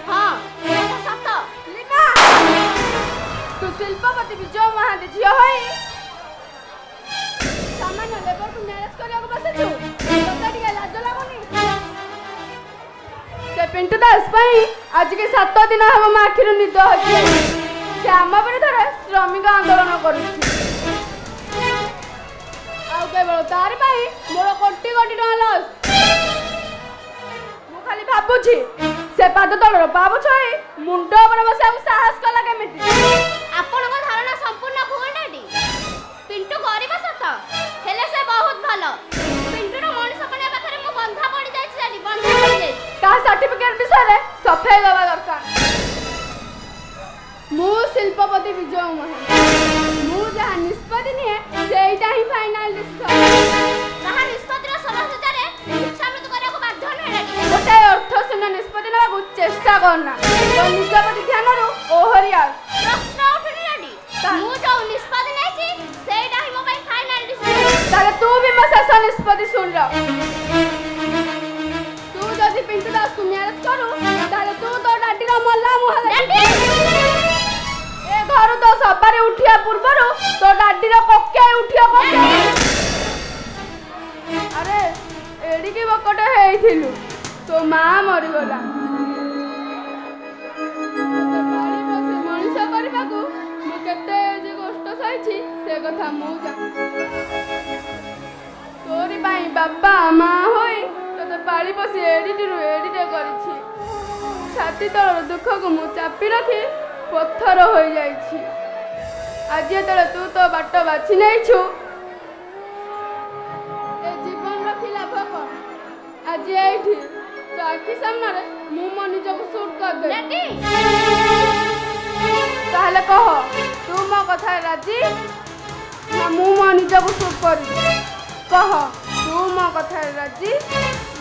हाँ एटा सत लीना तू शिल्पपति विजय महांती झियो होई सामान्य लेबर को मैनेज करने को बसेछु तोता टिके लाज लागुनी से पिंटू दास पई आज के 7 दिन हम मा आखिर निद होछि से आम विरुद्ध श्रमिक आंदोलन करूछि आउ केवल तार पई मोर कोटी कोटी टका लॉस मु खाली भाबुछि से पाद तळर बाबू छई मुंड पर बसे साहस कला केमिति आपन को धारणा संपूर्ण भूल नाडी पिंटू गरीब सत हेले से बहुत भलो पिंटू रो मनुष्य बने पाखरे मु बंधा पड़ी जाई छी बंधा पड़ी जाई का सर्टिफिकेट विषय रे सफे गवा दरकार मु शिल्पपति विजय महांती मु जहा निष्पत्ति निए सेइटा ही फाइनल डिस्कस कहा निष्पत्ति रो सदस्य रे इच्छा मृत्यु करे को बाध्य न हेडी गोटे अर्थ शून्य निष्पत्ति नेबा को चेष्टा करना तो निष्पत्ति ध्यान रो ओहरिया प्रश्न उठनी नाडी मु जो निष्पत्ति नै छी सेइटा ही मो पई फाइनल डिस्कस ताले तू भी मो शेष निष्पत्ति सुन लो तू जदि पिंटू दास को मैरेज करू ताले तू तो डाडी रो मल्ला मुहा ए घर तो सबारे उठिया पूर्वरु तो डाडी रो कक्के उठिया कक्के अरे एडी की बकटे हेइथिलु तो मां मरि गला बाड़ी बसे मनुष्य करबाकू मु केते जे कष्ट सहिछि से कथा मु जान तोरी बाई बाबा मां होई तते पाली बसी एडिटे करिछि छाती तळर दुख को मु चापी रखी पत्थर हो जाइछि आज तळे तू तो बाट बाछि नैछु ए जीवन रखी लाभ कोन आज एठी तो आखि सामने रे मु मन निजको शूट कर दे डाडी ताहले कह तू मो कथा राजी ना मु मो निजको शूट करी कह तू मो कथा राजी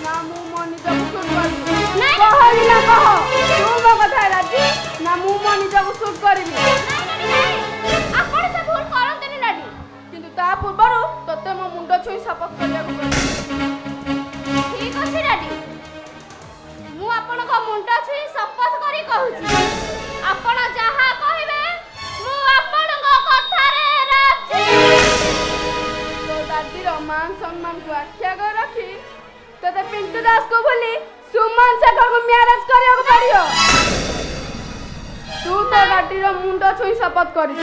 ना मु मो निजको शूट करी कहली ना कह तू मो कथा राजी ना मु मो निजको शूट करी आपण से भूल करंतनी नाडी किंतु ता पूर्वरु तते मो मुंड छुई शपथ करिया ठीक अछि डाडी मु आपण को मुंड छुई शपथ करी कहूची आपण जहा कहिबे मु आपण को कथा रे राजी तो दादी रो मान सम्मान को आख्या कर रखी तते पिंटू दास को भूली सुमन से को मैरेज करिया को पड़ियो तू तो दादी रो मुंड छुई शपथ करी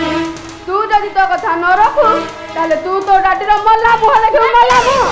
तू जदि तो कथा न रखू ताले तू तो डाटीर मल्ला मुह देखिबू मल्ला मुह।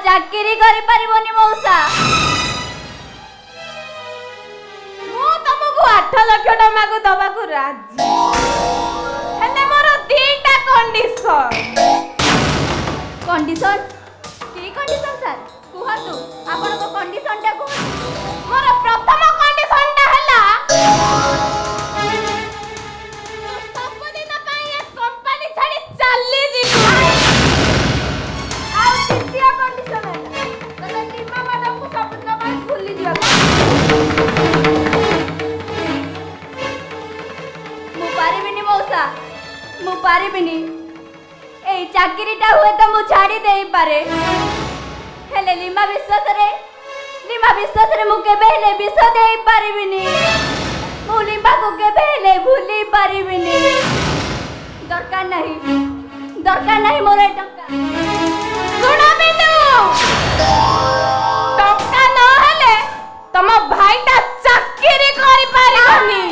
चाकरी करि परिबोनी मौसा मु तुमको 8 लाख टका को दबा को राजी हेले मोर दीटा कंडीशन की कंडीशन सर कहतु आपण को कंडीशन टा को मोर प्रथम कंडीशन टा हला सब दिन पई ए कंपनी छाडी चली जीतु आ द्वितीय कंडीशन है तने नीमा मैडम को सब दिन पई भूली दियो मु पारिबिनी मौसा मु पारिबिनी ए चाकरीटा हुए तो मु छाड़ी देई पारे हेले लीमा विश्वास रे मु केबे हेले विश्व देई पारिबिनी मु लीमा को केबे हेले भूली पारिबिनी दरकार नहीं मोरे टक्का सुना बिंदु टक्का न हेले तम भाईटा चाकरी ଚାକିରି କରିପାରିବନି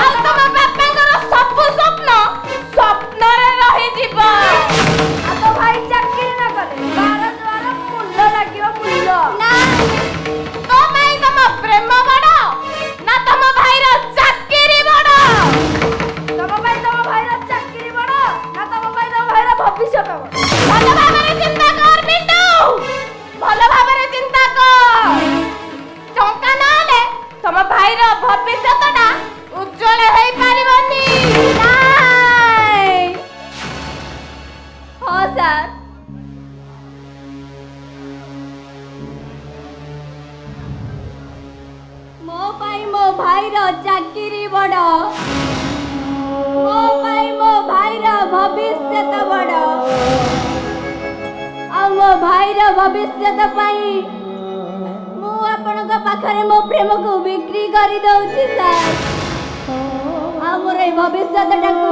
ଆଉ ତମ ବାପାଙ୍କର ସବୁ ସ୍ୱପ୍ନ ସ୍ୱପ୍ନରେ ରହିଯିବ। ଆଉ ତୋ ଭାଇ ଚାକିରି ନ କଲେ ବାର ଦ୍ୱାର ମୂଲ ଲାଗିବ ମୂଲ। ନା ତୋ ପାଇଁ ତମ ପ୍ରେମ ବଡ଼ ନା ତମ ଭାଇର ଚାକିରି ବଡ଼? ତମ ପାଇଁ ତମ ଭାଇର ଚାକିରି ବଡ ନା ତମ ପାଇଁ ତମ ଭାଇର ଭବିଷ୍ୟତ ବଡ? ଭଲ ଭାବରେ ଚିନ୍ତା କର ବିଟୁ, ଭଲ ଭାବରେ ଚିନ୍ତା କର। ଟଙ୍କା ନହେଲେ ତମ ଭାଇର ଭବିଷ୍ୟତଟା ଉଜ୍ଜଳ ହେଇପାରିବନି। ହଁ ସାର୍। ମୋ ପାଇଁ ମୋ ଭାଇର ଚାକିରି ବଡ, ମୋ ପାଇଁ ମୋ ଭାଇର ଭବିଷ୍ୟତ ବଡ, ଆଉ ମୋ ଭାଇର ଭବିଷ୍ୟତ ପାଇଁ ମୁଁ ଆପଣଙ୍କ ପାଖରେ ମୋ ପ୍ରେମକୁ ବିକ୍ରି କରିଦଉଛି ସାର୍। ଆଉ ମୋର ଏଇ ଭବିଷ୍ୟତଟାକୁ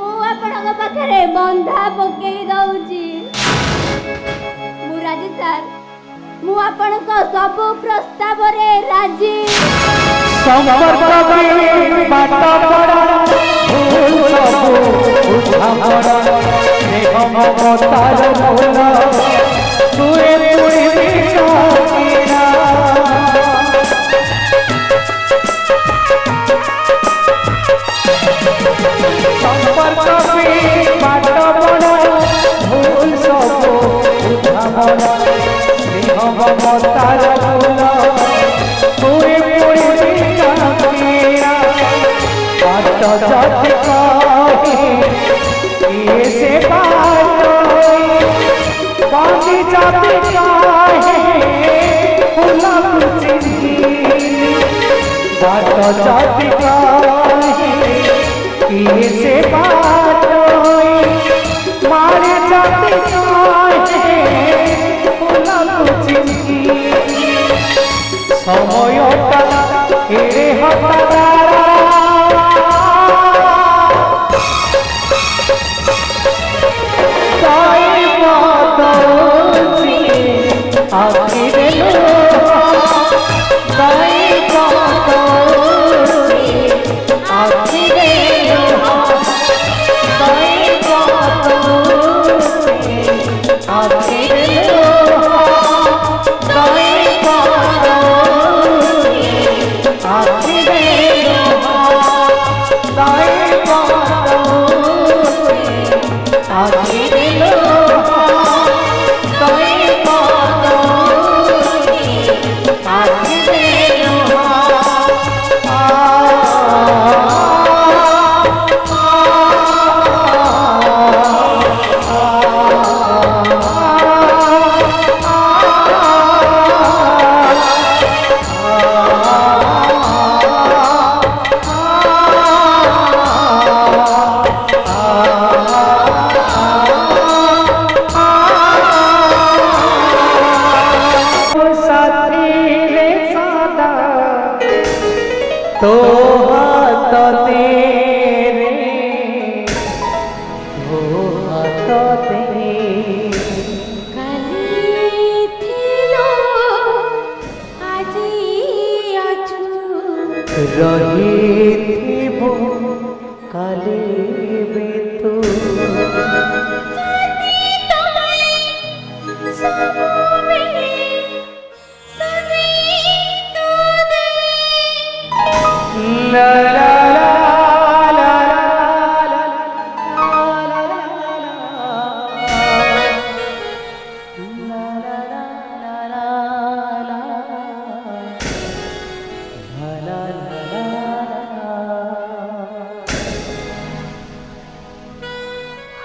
ମୁଁ ଆପଣଙ୍କ ପାଖରେ ବନ୍ଧା ପକେଇ ଦଉଛି। ମୁଁ ରାଜି ସାର୍, ମୁଁ ଆପଣଙ୍କ ସବୁ ପ୍ରସ୍ତାବରେ ରାଜି। ସମ୍ପର୍କ ପାଇଁ ବାଟ ପଡ଼ା ଭୁଲ ସବୁ ବୁଝାମଣା ସ୍ନେହ ମମତାର ମୂଳ ତୁଏ ତୁଳି କିଣା ସମ୍ପର୍କ ପାଇଁ ବାଟ ପଡ଼ା ଭୁଲ ସବୁ ବୁଝାମଣା ସ୍ନେହ ମମତାର ମୂଳ ତୁଏ ତୁଳି जाति काहे से बाती जाति काहे फूला चिंती बाट जाति काहे से मारे जाति काहे फूला चिंती সময়টা এড়ে হতা तो हाथ तेरे वो हाथ तेरे काली थिलो आजी आजू रही थी वो काले बेतु la la la la la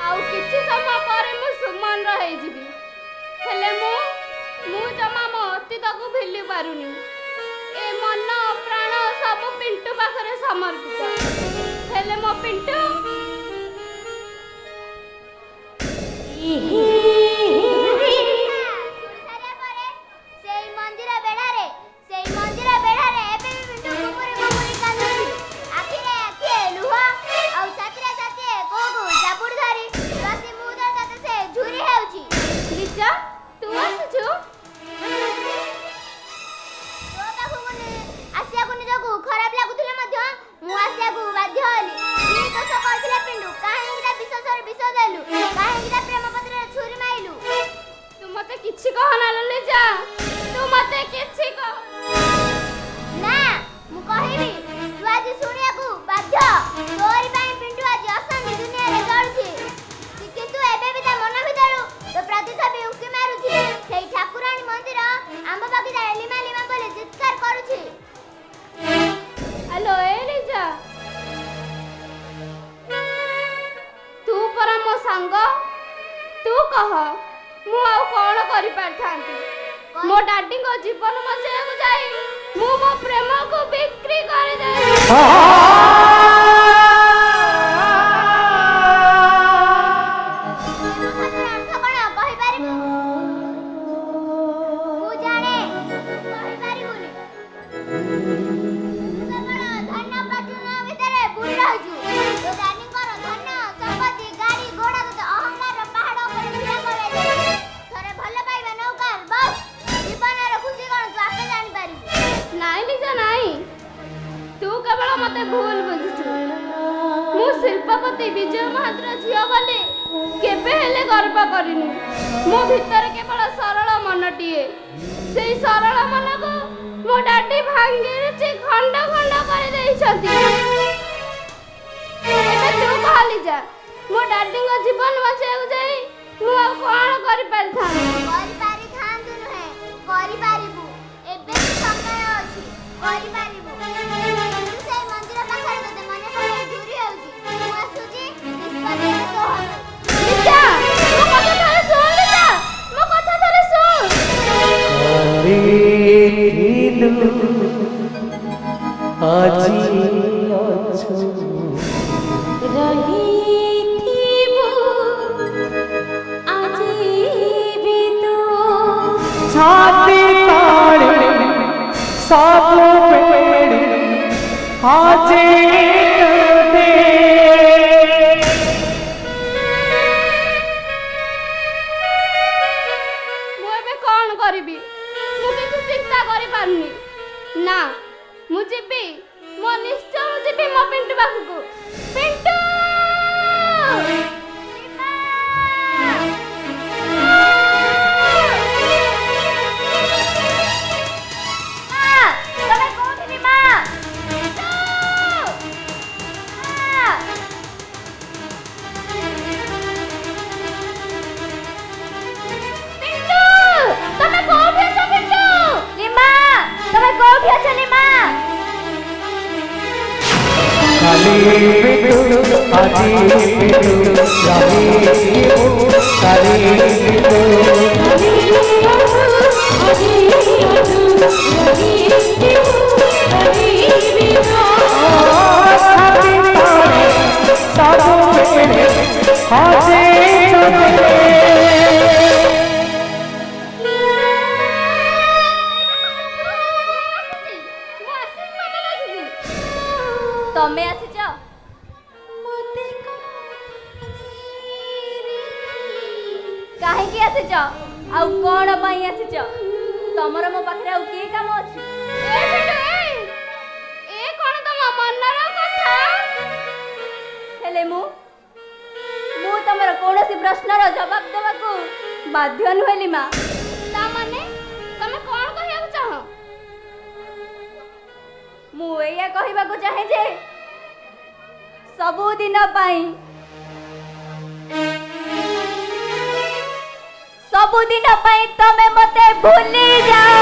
ଆଉ କିଛି ସମୟ ପରେ ମୁଁ ସୁମନର ହେଇଯିବି। ହେଲେ ମୁଁ ଜମା ମୋ ଅତୀତକୁ ଭୁଲି ପାରୁନି। ଏ ମନ ପ୍ରାଣ ସବୁ ପିଣ୍ଟୁ ପାଖରେ ସମର୍ପିତ। ହେଲେ ମୋ ପିଣ୍ଟୁ कहना लिजा तू मते किछि कह ନା ମୁଁ କହିବି ତୁ ଆଜି ଶୁଣିବାକୁ ବାଧ୍ୟ ତୋରି ପାଇଁ ପିଣ୍ଟୁ ଆଜି ଅଶାନ୍ତି ଦୁନିଆରେ ଚଳୁଛି କିନ୍ତୁ ଏବେ ବି ତା ମନ ଭିତରୁ ତୋ ପ୍ରତିଛବି ଉଙ୍କି ମାରୁଛି ସେଇ ଠାକୁରାଣୀ ମନ୍ଦିର ଆମ୍ବ ବଗିଚାରେ ଲିମା ଲିମା ବୋଲି ଚିତ୍କାର କରୁଛି। हेलो एलिजा तू परा मो सांग तू कह मु आउ कोन करि पारथांती मो डाडी को जीवन बचाइବାକୁ ଯାଇ मु मो प्रेम को बिक्री कर दे ନାଇଁ ଲିଜା ନାଇଁ ତୁ କେବଳ ମତେ ଭୁଲ ବୁଝୁଛୁ ମୁଁ ଶିଳ୍ପପତି ବିଜୟ ମହାନ୍ତିର ଝିଅ ବୋଲି କେବେ ହେଲେ ଗର୍ବ କରିନି ମୋ ଭିତରେ କେବଳ ସରଳ ମନଟିଏ ସେଇ ସରଳ ମନକୁ ମୋ ଡାଡି ଭାଙ୍ଗି ରୁଚି ଖଣ୍ଡ ଖଣ୍ଡ କରିଦେଇଛନ୍ତି। ଏବେ ତୁ କହ ଲିଜା ମୋ ଡାଡିଙ୍କ ଜୀବନ ବଚାଇବାକୁ ଯାଇ ମୁଁ ଆଉ କଣ କରିପାରିଥାନ୍ତି କରିପାରିଥାନ୍ତୁ ନୁହେଁ କରିପାରିବୁ ଏବେ ବି ସମୟ ଅଛି କରିପାରିବୁ ତୁ ସେଇ ମନ୍ଦିର ପାଖରେ ତତେ ମନେ ପଡି ଝୁରି ହେଉଛି ମୁଁ ଆସୁଛି ନିଷ୍ପତ୍ତି ତୋ ହାତରେ। ଲିଜା ମୋ କଥା ଥରେ ଶୁଣ ଲିଜା ମୋ କଥା ଥରେ ଶୁଣ ଆଜି ଅଛୁ ରହିଥିବୁ ଆଜି ବି ତୁ छाती ताड़े सब पेड़ आजे दे ମୁଁ ଏବେ କଣ କରିବି ମୁଁ କିଛି ଚିନ୍ତା କରିପାରୁନି ନା ମୁଁ ଯିବି ମୋ ନିଶ୍ଚୟ ଯିବି ମୋ ପିଣ୍ଟୁ ପାଖକୁ ପିଣ୍ଟୁ खाली बिटू आजी बिटू खाली ତମେ ଆସିଛ କାହିଁକି ଆସିଛ ଆଉ କଣ ପାଇଁ ଆସିଛ ତମର ମୋ ପାଖରେ ଆଉ କି କାମ ଅଛି ଏ କଣ ତମ ମନର କଥା ହେଲେ ମୁଁ ତମର କୌଣସି ପ୍ରଶ୍ନର ଜବାବ ଦେବାକୁ ବାଧ୍ୟ ନୁହେଁ ଲିମା। ତା ମାନେ ତମେ କଣ କହିବାକୁ ଚାହ ମୁଁ ଏଇଆ କହିବାକୁ ଚାହେଁ ଯେ ସବୁଦିନ ପାଇଁ ତମେ ମତେ ଭୁଲି ଯାଅ।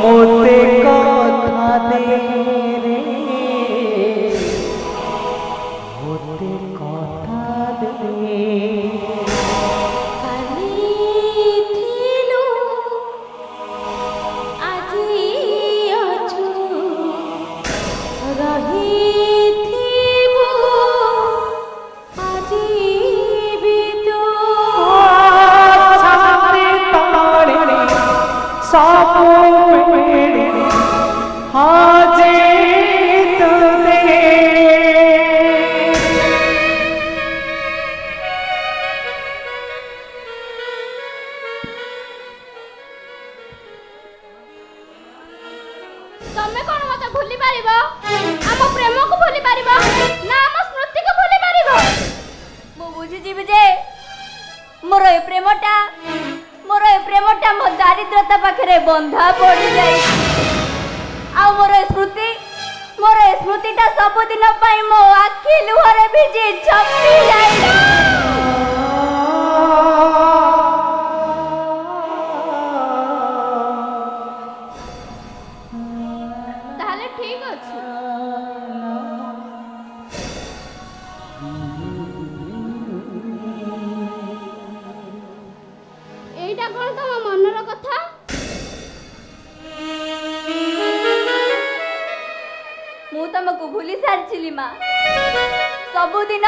मोते कथा दे रे मोते कथा दे କାଲିଥିଲୁ ଆଜି ଅଛୁ ରହିଥିବୁ ଆଜି ବି ତୁ छाती ताड़े सब पेड़ हाजे दे ତମେ କଣ ମତେ ଭୁଲି ପାରିବ ଆମ ପ୍ରେମକୁ ଭୁଲି ପାରିବ ନା बुझीजी जे मोर ए प्रेमटा मो दारिद्रता पाखे बंधा पड़ जाए मोर स्मृतिटा सबुदिन मो आखि लुहरे भिजी छपी जाए। ताहले ठीक अछि एटा कोन तम मनर कथा मु तुमको भूली सारी माँ सबुदिन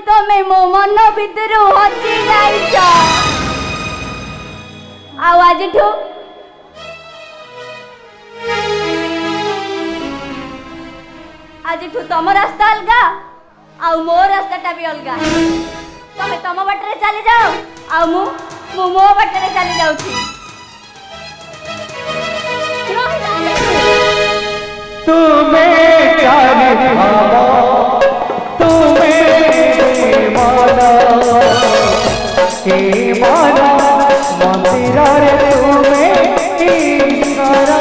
तमें मो मन भीतर हजी जाइछ आजिठू तम रास्ता अलगा मो रास्ताटा भी अलगा तमें तम बाटरे चली जाओ मु मो बाटरे चली जाउछी। तुम्हें चाहे भावा तुम्हें माना के माना मंदिरा रे तुम्हें ईश्वरा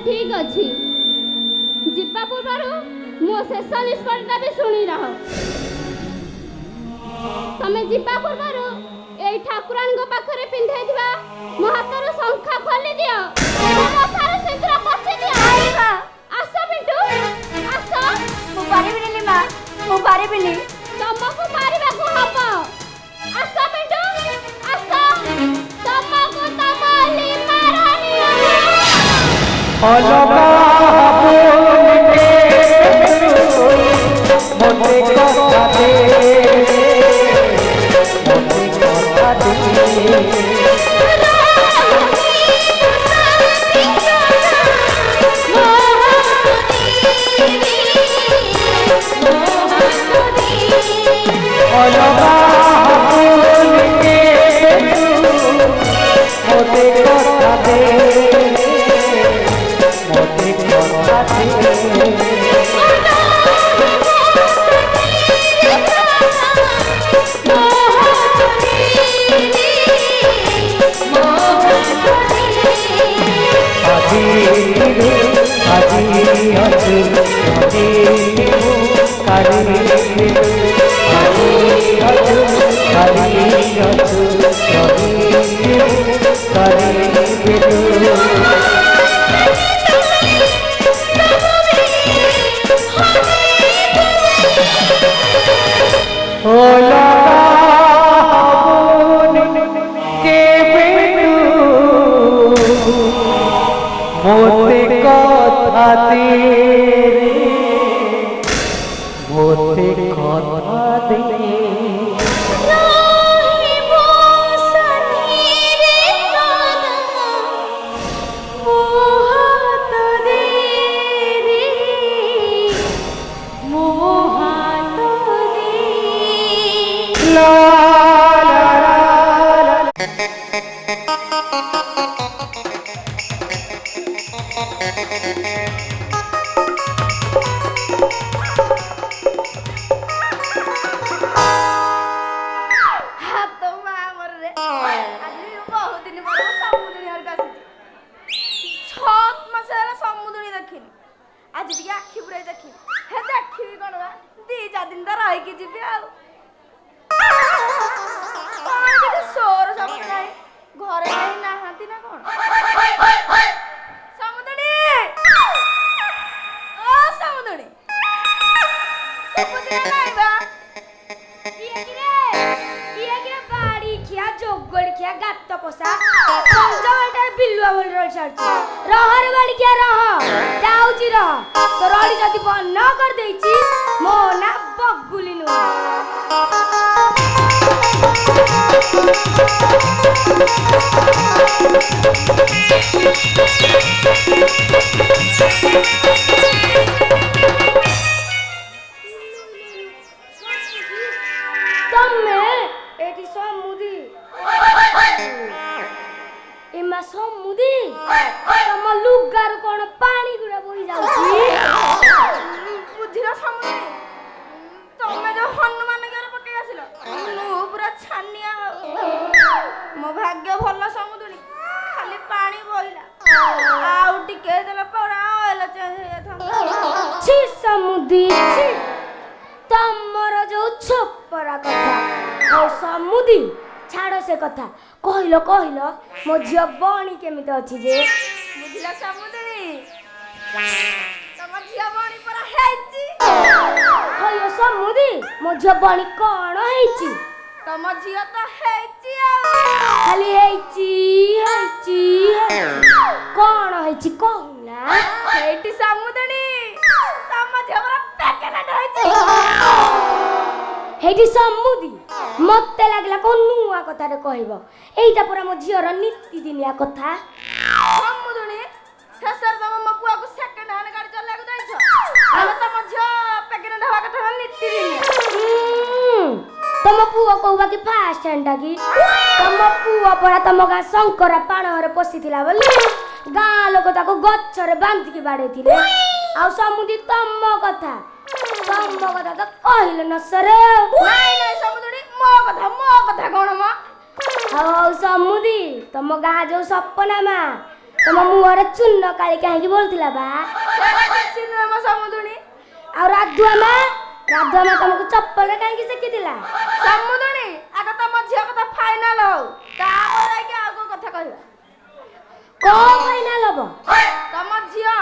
ठीक अछि जिब्बा पूर्वरु मो शेष निष्पत्ति भी सुनी रह तमे जिब्बा पूर्वरु एई ठाकुरान गो पाखरे पिंधै दिबा मो हातर संखा खोली दियो मो थार सिंदूर पछी दियो आइबा आस बिटू आस मु पारिबिनी माँ मु पारिबिनी तमको मारिबा को हबो आस बिटू आस तमको तमली मारनी अलगा मोते कथा दे अलगा मोते कथा दे मोते कथा तेरे मोते कथा दे आज टिके आखि पुराई देखी हे देखी कोन बा 2-4 दिन त रही कि जीबे आ କିଆ ଗାତ ପୋଷା ସଞ୍ଜଟା ବିଲୁଆ ବୋଲି ରହି ସାରିଛି ରହରେ ବାଳିକିଆ ରହ ଯାଉଛି ରହ ତ ରଡ଼ି ଯଦି ବନ କରିଦେଇଛି ମୋ ନା ବଗୁଲି ନୁହଁ। ତମେ ଏଠି ସମୁଦି ଏମା ସମୁଦି ତମ ଲୁଗାରୁ କଣ ପାଣି ଗୁଡା ବୋହି ଯାଉଛି ବୁଝିଲ ସମୁଦି ତମେ ଯୋଉ ହନୁମାନ ଘରେ ପକେଇ ଆସିଲ ମୁଁ ପୁରା ଛାନିଆ ମୋ ଭାଗ୍ୟ ଭଲ ସମୁଦୁଣି ଖାଲି ପାଣି ବୋହିଲା ଆଉ ଟିକେ ଦେଲା ପରା ଅଏଲ ଚେଞ୍ଜ ହେଇଯାଇଥାନ୍ତା। ଛି ସମୁଦି ଛି ତମର ଯୋଉ ଛପରା କଥା ଆଉ ସମୁଦି ଛାଡ଼ ସେ କଥା କହିଲ ମୋ ଝିଅ ବଣି କେମିତି ଅଛି ଯେ ବୁଝିଲ ସମୁଦୁଣି ତମ ଝିଅ ବଣି ପରା ହେଇଛି। ହଇଓ ସମୁଦି ମୋ ଝିଅ ବଣି କଣ ହେଇଛି ତମ ଝିଅ ତ ହେଇଛି ଆଉ ଖାଲି ହେଇଛି କଣ ହେଇଛି କହୁନା ହେଇଟି ସମୁଦୁଣି ତମ ଝିଅ ପରା ପ୍ରେଗନେଣ୍ଟ ହେଇଛି। ହେଇଟି ସମୁଦି ମତେ ଲାଗିଲା କୋଉ ନୂଆ କଥାରେ କହିବ ଏଇଟା ପୁରା ମୋ ଝିଅର ନୀତିଦିନିଆ କଥା। ସମୁଦୁଣି ଶେଷରେ ତମ ମୋ ପୁଅକୁ ସେକେଣ୍ଡ ହ୍ୟାଣ୍ଡ ଗାଡ଼ି ଚଲେଇବାକୁ ଯାଇଛ ଆଉ ତମ ଝିଅ ପ୍ରେଗନେଣ୍ଟ ହେବା କଥା ନା ନୀତିଦିନିଆ। ତମ ପୁଅ କହୁବା କି ଫାଷ୍ଟ ହ୍ୟାଣ୍ଡ କି ତମ ପୁଅ ପରା ତମ ଗାଁ ଶଙ୍କରା ପାଣରେ ପଶିଥିଲା ବୋଲି ଗାଁ ଲୋକ ତାକୁ ଗଛରେ ବାନ୍ଧିକି ବାଡେଇଥିଲେ ଆଉ ସମୁଦି ତମ କଥା ତ କହିଲେ ନ ସରେ ନାଇଁ ସମୁଦୁଣି ମୋ କଥା କଣ ମ ଆଉ ସମୁଦି ତମ ଗାଁ ଯୋଉ ସପନା ମା ତମ ମୁହଁରେ ଚୂନ କାଳି କାହିଁକି ବୋଲୁଥିଲା ବା କିଛି ନୁହେଁ ମୋ ସମୁଦୁଣି। ଆଉ ରାଧୁଆ ମା ତମକୁ ଚପଲରେ କାହିଁକି ଶିଖିଥିଲା ସମୁଦୁଣି ଆଗ ତମ ଝିଅ କଥା ଫାଇନାଲ ହଉ ତାପରେ ଯାଇକି ଆଉ କୋଉ କଥା କହିବା। କଣ ଫାଇନାଲ ହବ ତମ ଝିଅ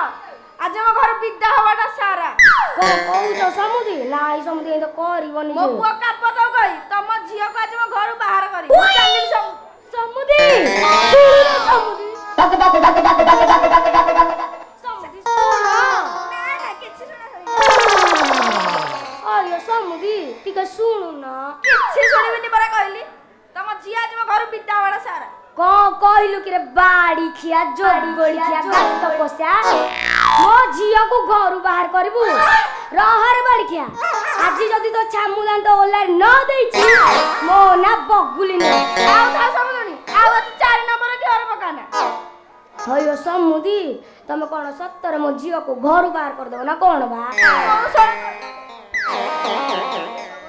ଆଜି ଆମ ଘର ବିଦା ହବାଟା ସାରା କଣ କହୁଛ ସମୁଦି ନାଇଁ ସମୁଦି ଏମିତି କରିବନି ମୋ ପୁଅ କାପତ କହି ତମ ଝିଅକୁ ଆଜି ମୋ ଘରୁ ବାହାର କରି ମୁଁ ଚାଲିଲି ସମୁଦି ସମୁଦି କିଛି ଅୟ ସମୁଦି ଟିକେ ଶୁଣୁନ ଶୁଣିବିନି ପରା କହିଲି ତମ ଝିଅ ଆଜି ମୋ ଘରୁ ବିଦା ହବାଟା ସାରା କଣ କହିଲୁ କିରେ ବାଡ଼ି ଖିଆ ଯୋଡ଼ି ଗୋଳି ଖିଆ ଗାତ ପଶା ମୋ ଝିଅକୁ ଘରୁ ବାହାର କରିବୁ ରହରେ ବାଡ଼ି ଖିଆ ଆଜି ଯଦି ତୋ ଛାମୁ ଦାନ୍ତ ଓଲାରି ନ ଦେଇଛି ମୋ ନା ବଗୁଲି ନୁହଁ। ଆଉ ଥା ସମୁଦୁଣି ଆଉ ଏତେ 4 ନମ୍ବର ଘର ପକାନା। ହଇଓ ସମୁଦି ତମେ କଣ ସତରେ ମୋ ଝିଅକୁ ଘରୁ ବାହାର କରିଦବ ନା କଣ ବା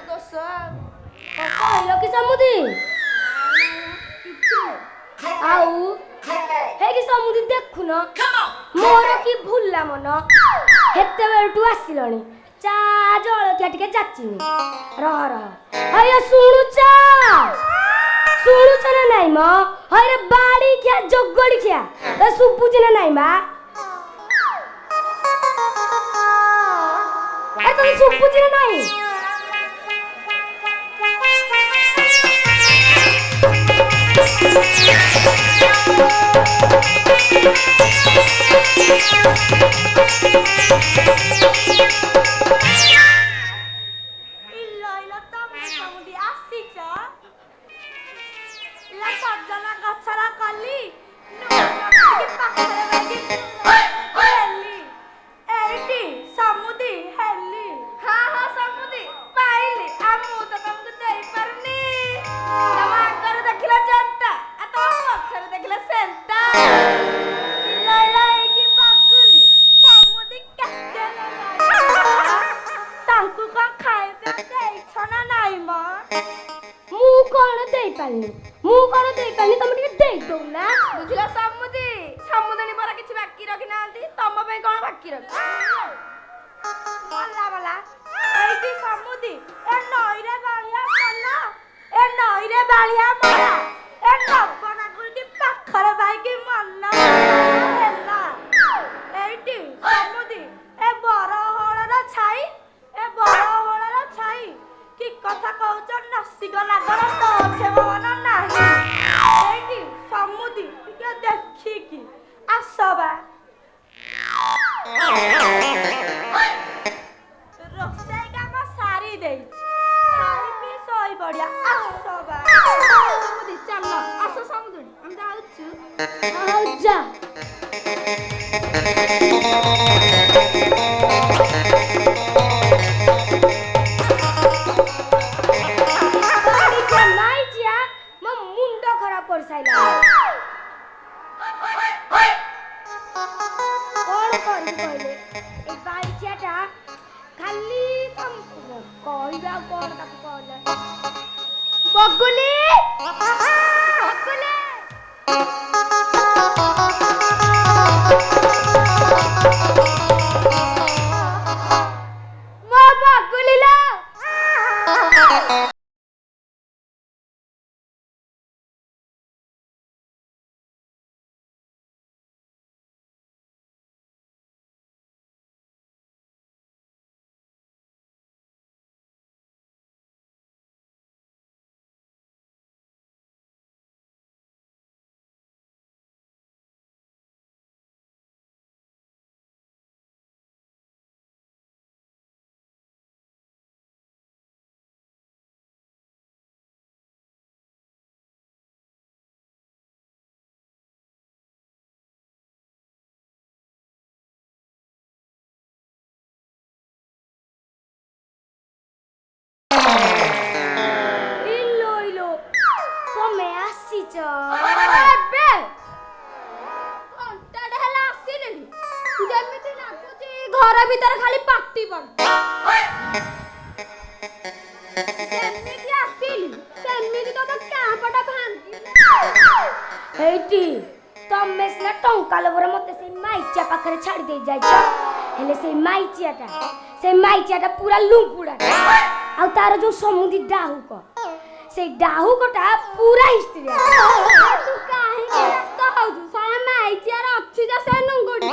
ଦୋଷ କହିଲ କି ସମୁଦି ଆଉ ହେଇକି ସମୁଦି ଦେଖୁନ ମୋର କି ଭୁଲା ମନ ହେତେବେଳଠୁ ଆସିଲଣି ଚା ଜଳଖିଆ ଟିକେ ଯାଚିନି ରହ ହଇଓ ଶୁଣୁଛ ନା ନାଇଁ ମ ହଇରେ ବାଡ଼ି ଖିଆ ଜଗଡ଼ି ଖିଆ ତ ଶୁଭୁଛି ନା ନାଇଁ ବା ତମେ ଶୁଭୁଛି ନା ନାଇଁ ମୁଁ କଣ ଦେଇପାରିନି ତମେ ଟିକେ ଦେଇଦଉ ନା ବୁଝିଲ ସମୁଦୁଣି ପରା କିଛି ବାକି ରଖିନାହାନ୍ତି ତମ ପାଇଁ କଣ ବାକି ରଖି ମଲା ଏଇଠି ସମୁଦି ଏ ନଈରେ ବାଳିଆ ମଲା ଏ ନଈରେ ବାଳିଆ ମଲା ଏ ନବନାଗୁଡ଼ି ପାଖରେ ବାଇକି ମଲା ହେଲା ଏଇଠି ସମୁଦି ଏ ବରହଳର ଛାଇ କି କଥା କହୁଛ ନସିକ ନାଗର ତ କ୍ଷମା ନାହିଁ आसबा रोसई काम सारी दे खाई पी सोई बढ़िया आसबा समुदी चल आस समुदी हम जाउछु ଆଉ ଯା ନାଇଁ ଜିଆ ମୋ ମୁଣ୍ଡ ଖରାପ କରିସାଇଲା କଣ କରିବି କହିଲେ ଏ ବାଇଚିଆଟା ଖାଲି କହିବା କଣ ତାକୁ କହିଲେ ବଗୁଲି ବଗୁଲି ମୋ ବଗୁଲି ଲୋ ଇଲୋ ଇଲୋ ତମେ ଆସିଛ ଏବେ ଘଣ୍ଟାଟେ ହେଲା ଆସିଲେଣି ଯେମିତି ଲାଗୁଛି ଘର ଭିତରେ ଖାଲି ପାଟି ପଡ ଯେମିତି ଆସିଲି ସେମିତି ତମ କ୍ୟାମ୍ପଟା ଭାଙ୍ଗି ହେଇଟି ତମେ ସିନା ଟଙ୍କା ଲୋଭରେ ମତେ ସେଇ ମାଇଚିଆ ପାଖରେ ଛାଡ଼ି ଦେଇ ଯାଇଛ ହେଲେ ସେଇ ମାଇଚିଆଟା ପୁରା ଲୁଙ୍ଗୁଡାଟା ଆଉ ତାର ଯୋଉ ସମୁଦି ଡାହୁକ ସେଇ ଡାହୁକଟା ପୁରା ହିଷ୍ଟ୍ରି ତୁ କାହିଁକି ବ୍ୟସ୍ତ ହଉଛୁ ଶହେ ମାଇଚିଆର ଅଛି ଯେ ସେ ନୁଙ୍ଗୁଡି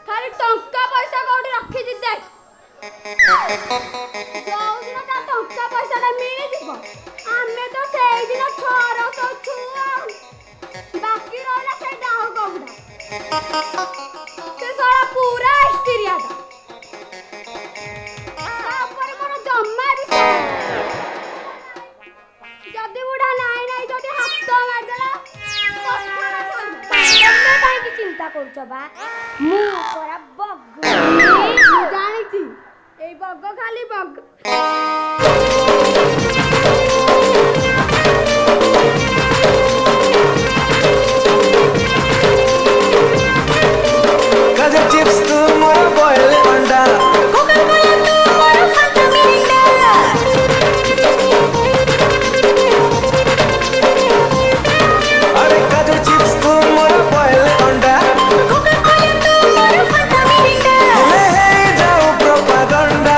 ଖାଲି ଟଙ୍କା ପଇସା କୋଉଠି ରଖିଛି ଦେଖ ଯୋଉଦିନ ତା ଟଙ୍କା ପଇସାଟା ମିଳିଯିବ ଆମେ ତ ସେଇଦିନ ଠରଉଛୁ ଆଉ ବାକି ରହିଲା ସେଇ ଡାହୁକ ଗୁଡା ସେ ଶଳା ପୁରା ହିଷ୍ଟ୍ରିଆଟା ତାପରେ ମୋର ଜମା ବିଶ୍ୱାସ ଯଦି ବୁଢା ନାଇଁ ନାଇଁ ଯଦି ହାତ ମାରିଦେଲା ତମେ କାହିଁକି ଚିନ୍ତା କରୁଛ ବା ମୁଁ ପରା ବଗ ମୁଁ ଜାଣିଛି ଏଇ ବଗ ଖାଲି ବଗ Gajar chips tu mora boil anda. Coca-Cola tu moro Fanta Mirinda Are gajar chips tu mora boil anda. Coca-Cola tu moro Fanta Mirinda Hey jao propaganda.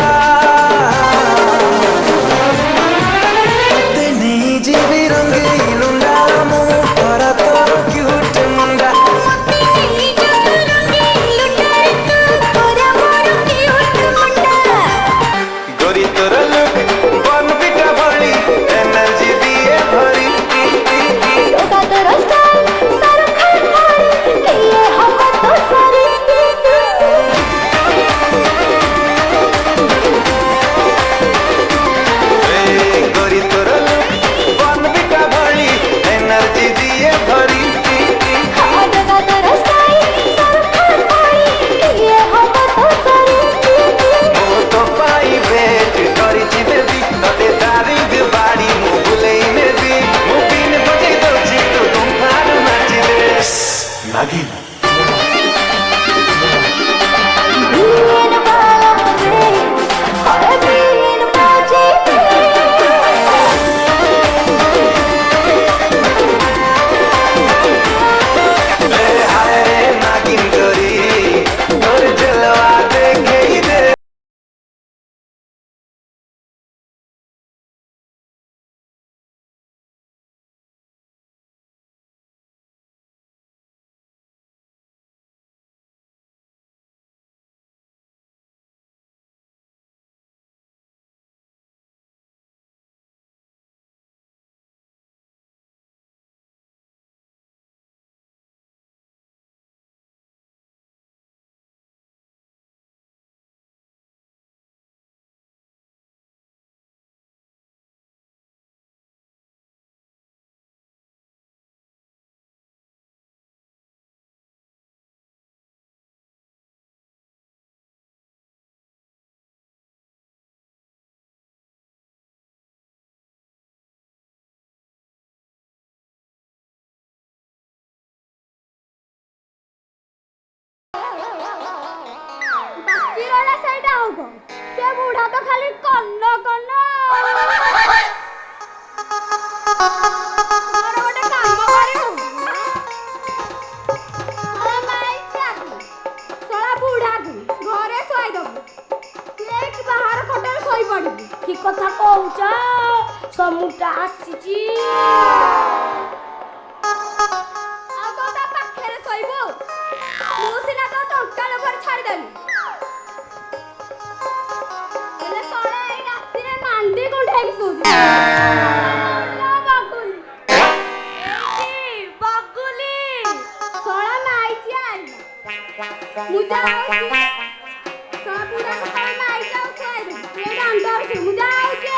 ଆଉ କଣ ସେ ବୁଢା ତ ଖାଲି କନ କନ ମୋର ଗୋଟେ କାମ କରିବୁ ଶଳା ବୁଢାକୁ ଘରେ ଶୋଇଦବୁ ଠିକ ବାହାର ଖଟରେ ଶୋଇ ପଡିବୁ କି କଥା କହୁଛ ସମୁଟା ଆସିଛି ଆଉ ତ ତା ପାଖରେ ଶୋଇବୁ ମୁଁ ସିନା ତ ଟଙ୍କା ଲୋକରେ ଛାଡ଼ିଦେବି ହେଲେ ଶଳା ଏଇ ରାତିରେ ମାଣ୍ଡି କୁଣ୍ଢେଇକି ଶୋଉଛୁ ବଗୁଲି ଶଳା ମାଇଛି ଆଇଲା ମୁଁ ଯାଉଛି ଶଳା ବୁଢାକୁ ଶଳା ମାଇଛି ଆଉ ଶୁଆଇଦେବି ତୁ ଦାଣ୍ଡ ମୁଁ ଯାଉଛି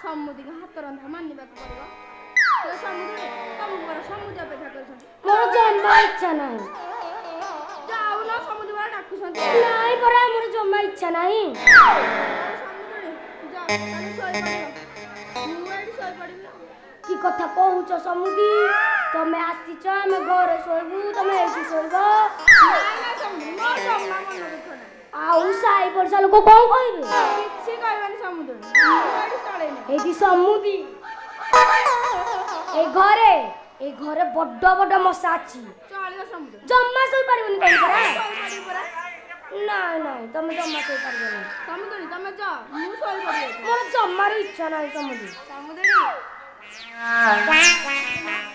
ସମୁଦିଙ୍କ ହାତ ରନ୍ଧା ମାନିବାକୁ ପଡିବ ସମୁଦ୍ର ତମକୁ ବଡ଼ ସମୁଦ୍ର ଅପେକ୍ଷା କରୁଛନ୍ତି ମୋର ଜମା ଇଚ୍ଛା ନାହିଁ ଯାଉନ ସମୁଦ୍ର ବଡ଼ ଡାକୁଛନ୍ତି ନାଇଁ ପରା ମୋର ଜମା ଇଚ୍ଛା ନାହିଁ କି କଥା କହୁଛ ସମୁଦି ତମେ ଆସିଛ ଆମେ ଘରେ ଶୋଇବୁ ତମେ ଏଇଠି ଶୋଇବ ଆଉ ସାଇ ପଡ଼ିଶା ଲୋକ କଣ କହିବେ କିଛି କହିବେନି ସମୁଦ୍ର ଏଇଠି ସମୁଦି ଏଇ ଘରେ ବଡ ବଡ ମଶା ଅଛି ଚଳିବ ସମୁଦ୍ର ଜମା ଶୋଇପାରିବନି କହିଲି ପରା ନାଇଁ ନାଇଁ ତମେ ଜମା ଶୋଇପାରିବନି ସମୁଦ୍ର ତମେ ଯା ମୁଁ ଶୋଇପଡ଼ିବି ମୋର ଜମାରୁ ଇଚ୍ଛା ନାହିଁ ସମୁଦି ସମୁଦ୍ର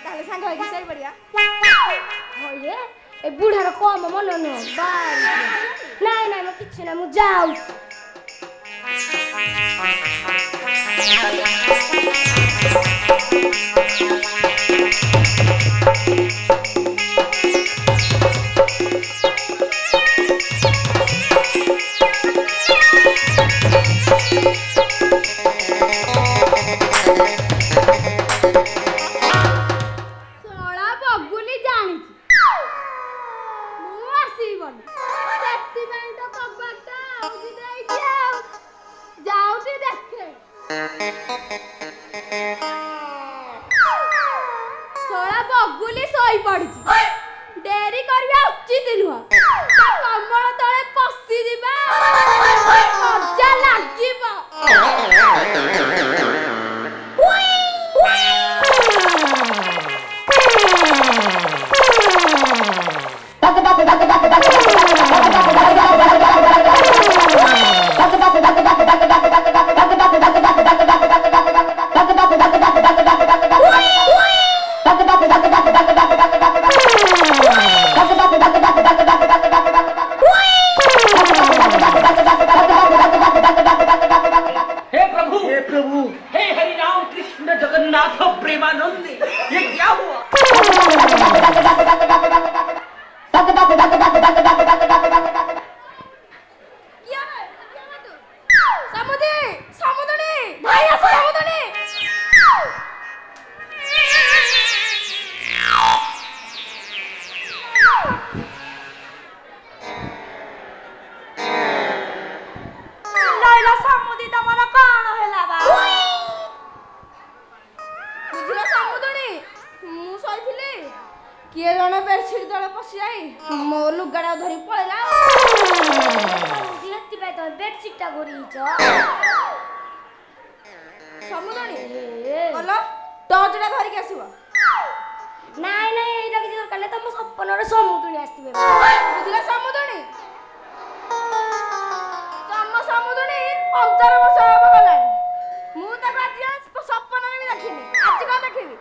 ତାହେଲେ ସାଙ୍ଗ ହେଇକି ଶୋଇପଡ଼ିବା ହଇଏ ଏ ବୁଢ଼ାର କମ ମନ ନୁହଁ ବାରି ନାଇଁ ନାଇଁ ମୁଁ କିଛି ନାହିଁ ମୁଁ ଯାଉଛି ବଗୁଲି ଶୋଇ ପଡ଼ିଛି ଡେରି କରିବା ଉଚିତ ନୁହଁ ତା କମଳ ତଳେ ପଶିଯିବା ମଜା ଲାଗିବ किए जने बेडशीट तले पसी जाई मो लुगाडा धरि पळेला दिहत्ति बाय तो बेडशीट ता गोरीछ समुदणी बोलो टॉर्चडा धरि के आसीबो नाइ नाइ एटा कि दरकार नै त म सपनरे समुदणी आस्तिबे बुझिला समुदणी तम समुदणी 15 वर्ष हबो गलानी मु त बाजिया सपनरे भी देखिनी आज को देखिबी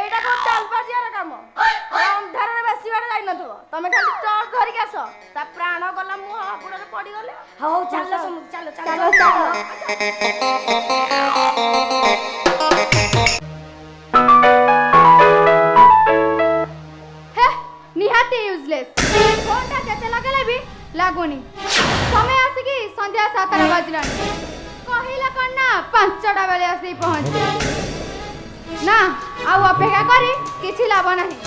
एटा को चाल बाजियार काम अंधार रे बेसी बार जाई नथबो तमे खाली टॉर्च धरि के आसो ता प्राण गला मु हापुडरे पड़ी गले हो चलो समुद्र चलो चलो हे निहाती यूजलेस फोनटा केते लगेले भी लागोनी समय आसी की संध्या 7टा बाजलानी कहिला कन्ना 5टा बेले आसी पहुंच ना आउ अपेक्षा करी किछि लाभ नाही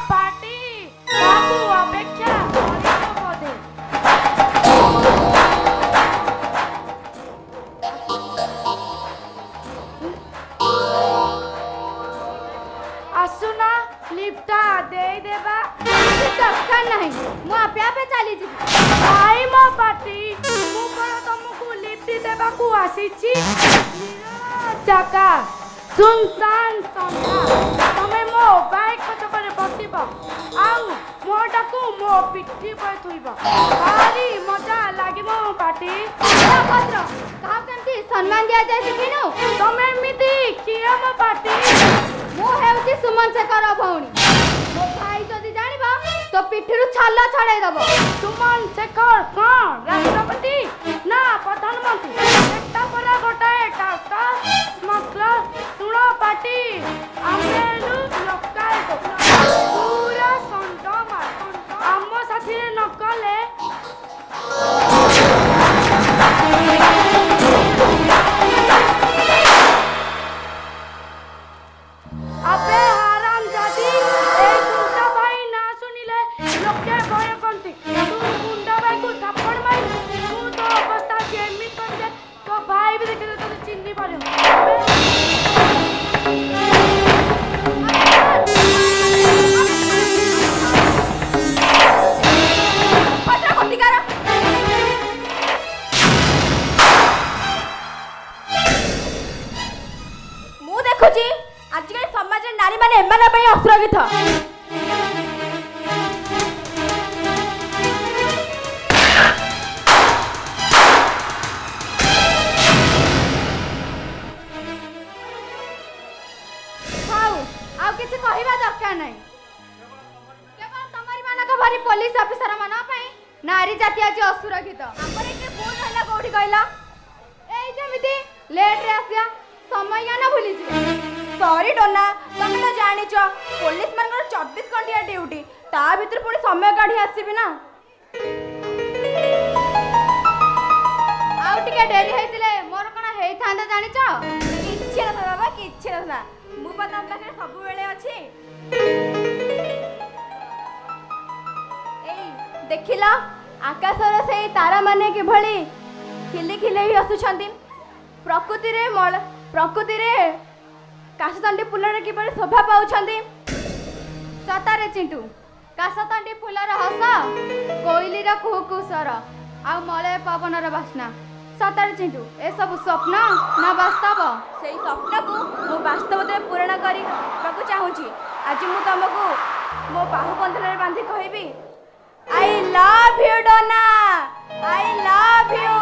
पार्टी बाबू अपेक्षा करियो बोधे ଆସିଛି ଜାଗା ସୁନସାନ ସନ୍ଧ୍ୟା ତମେ ମୋ ବାଇକ୍ ପଛକରେ ବସିବ ଆଉ ମୋଟାକୁ ମୋ ପିଠି ଉପରେ ଥୋଇବ ଭାରି ମଜା ଲାଗିବ ପାଟି ଭଦ୍ର କାହାକୁ କେମିତି ସମ୍ମାନ ଦିଆଯାଏ ଶିଖିନୁ ତମେ ଏମିତି କିଏ ମୋ ପାଟି ମୁଁ ହେଉଛି ସୁମନ ଶେଖର ଭଉଣୀ ମୋ ଭାଇ ଯଦି ଜାଣିବ ତୋ ପିଠିରୁ ଛାଲ ଛଡ଼େଇ ଦବ ସୁମନ ଶେଖର କଣ ରାଷ୍ଟ୍ରପତି ନା ପ୍ରଧାନମନ୍ତ୍ରୀ ସେଟା ପରା ଗୋଟାଏ ଟାଟା ସ୍ମଗଲର ଶୁଣ ପାଟି ଆମେରୁ ଲୋକାଲ ପୁରା ସଣ୍ଡ ଆମ ସାଥିରେ ନ କଲେ अबे हराम जादी ए गुंडा भाई ना सुनिले लोके भय करती तू गुंडा भाई को थप्पड़ मार तू तो अवस्था जेमी कर दे तो भाई भी देखे तो चिन्नी पारे पत्रा खंडिकार ମୁଁ ଦେଖୁଛି ଆଜିକାଲି ସମାଜରେ ନାରୀମାନେ ଏମାନଙ୍କ ପାଇଁ ଅସୁରକ୍ଷିତ ହଉ ଆଉ କିଛି କହିବା ଦରକାର ନାହିଁ କେବଳ ତମରିମାନଙ୍କ ଭଳି ପୋଲିସ ଅଫିସର ମାନଙ୍କ ପାଇଁ ନାରୀ ଜାତି ଆଜି ଅସୁରକ୍ଷିତ ଆମର ଏଠି ଭୁଲ ହେଲା କୋଉଠି କହିଲ ଏଇ ଯେମିତି ଲେଟ୍ରେ ଆସିବା ସମୟ ଜ୍ଞାନ ଭୁଲିଯିବେ ସରି ଡୋନା ତମେ ତ ଜାଣିଛ ପୋଲିସ ମାନଙ୍କର 24 ଘଣ୍ଟିଆ ଡ୍ୟୁଟି ତା ଭିତରେ ପୁଣି ସମୟ କାଢି ଆସିବି ନା ଆଉ ଟିକେ ଡେରି ହେଇଥିଲେ ମୋର କଣ ହେଇଥାନ୍ତା ଜାଣିଛ କିଛି ନଥିଲା ବାବା କିଛି ନଥିଲା ମୁଁ ପା ତମ ପାଖରେ ସବୁବେଳେ ଅଛି ଏଇ ଦେଖିଲ ଆକାଶର ସେଇ ତାରାମାନେ କିଭଳି ଖିଲି ଖିଲେଇ ଆସୁଛନ୍ତି ପ୍ରକୃତିରେ କାଶତଣ୍ଡି ଫୁଲରେ କିପରି ଶୋଭା ପାଉଛନ୍ତି ସତରେ ଚିଣ୍ଟୁ କାଶତଣ୍ଡି ଫୁଲର ହସ କୋଇଲିର କୁହୁ କୁହୁ ସ୍ୱର ଆଉ ମଳୟ ପବନର ବାସ୍ନା ସତରେ ଚିଣ୍ଟୁ ଏସବୁ ସ୍ୱପ୍ନ ନା ବାସ୍ତବ ସେଇ ସ୍ୱପ୍ନକୁ ମୁଁ ବାସ୍ତବରେ ପୂରଣ କରିବାକୁ ଚାହୁଁଛି ଆଜି ମୁଁ ତମକୁ ମୋ ବାହୁବନ୍ଧନରେ ବାନ୍ଧି କହିବି I love you Dona I love you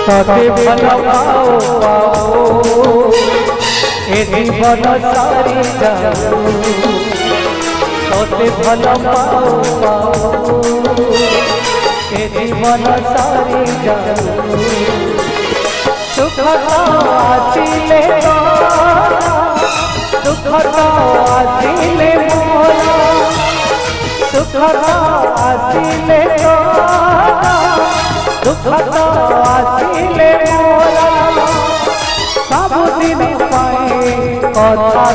तोते भल पाओ पाओ ए जीवन सारी जाओ तोते भल पाओ पाओ ए जीवन सारी जाओ सुख तो आसिले दुख तो आसिले मोरा सुख तो आसिले दुख तो आसिले मोरा सबुदिन पाए कथा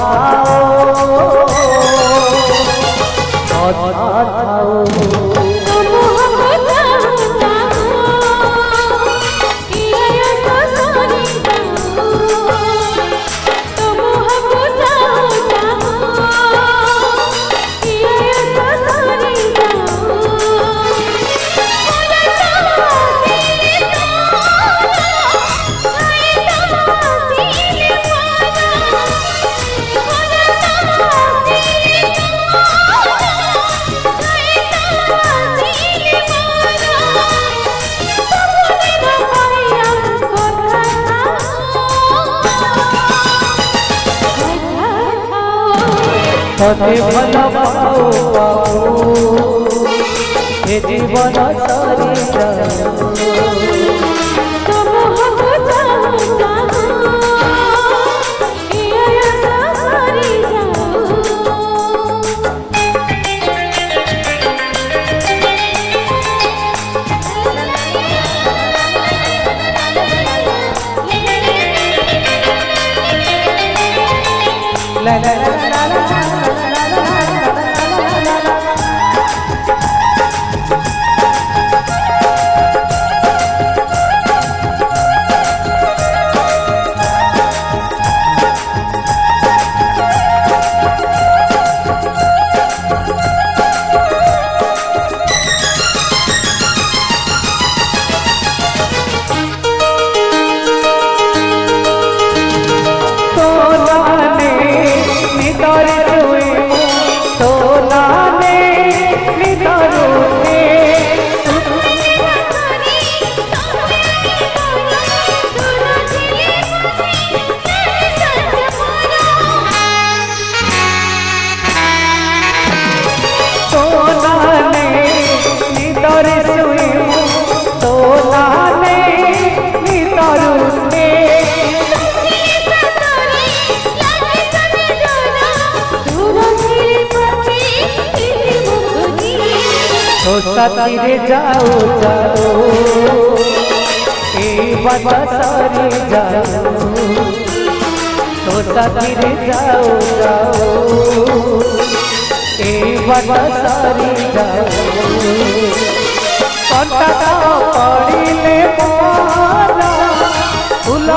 तोते भल पाओ पाओ ए जीवन सारी जाओ तो साथी जाओ जाओ ए बात सारी जाओ तो साथी जाओ जाओ ए बात सारी जाओ कंटा पड़िले मोरा फूल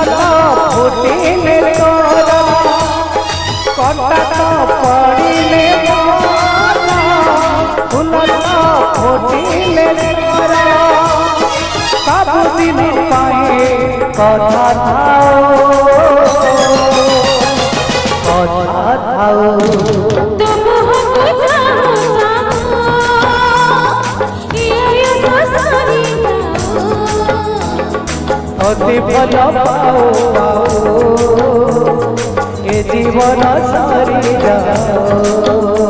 फुटिले तोरा कंटा पड़िले मोरा फूल फुटिले तोरा सबुदिन पाए कथा थाओ तुम हमको जानो जानो ये सारी अति भल पाओ पाओ ए जीवन सारी जाओ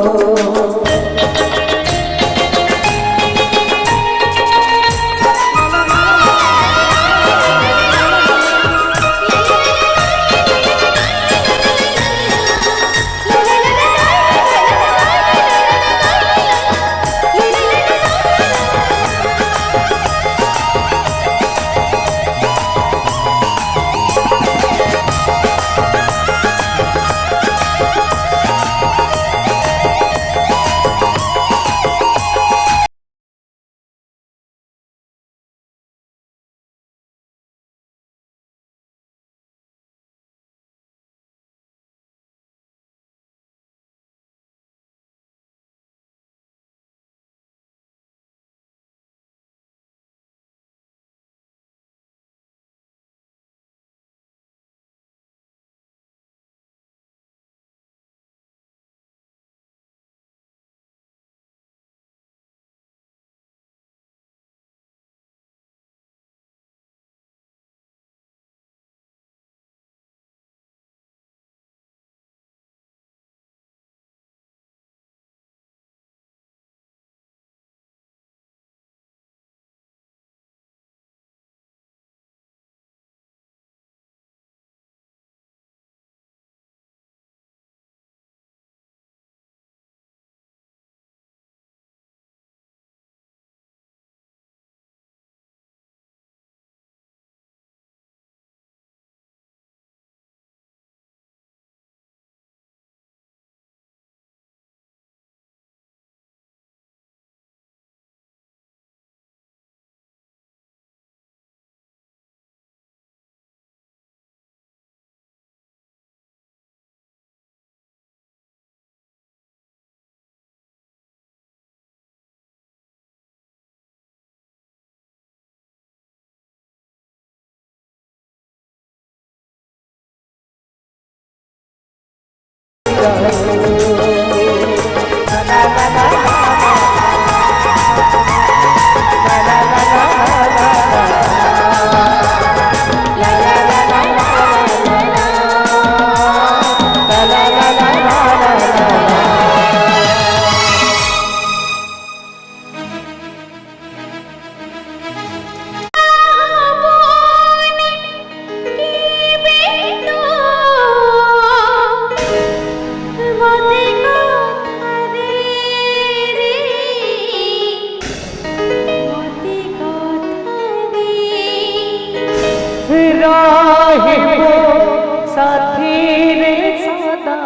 साथी रे सदा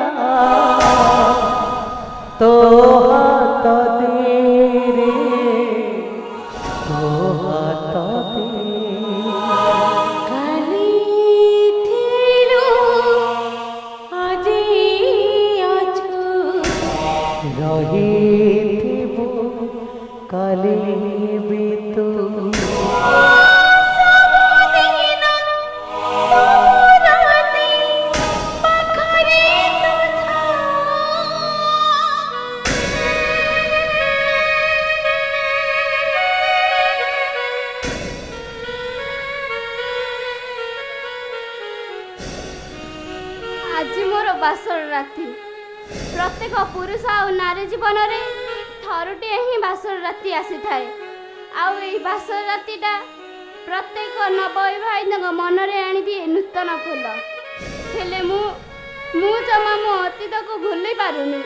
तो हाथ दे रे तो हाथ दे काली थिलु आजी आछु रहिथिबु काली बितु आज मोर बासर राति प्रत्येक पुरुष आ नारी जीवन में थरुटे ही बासर राति आसी थाए आउ बासर रातिटा प्रत्येक नवविवाहित मन में आनी दिए नूतन फूल हेले मु जमा मो अतीत को भूली पारुनी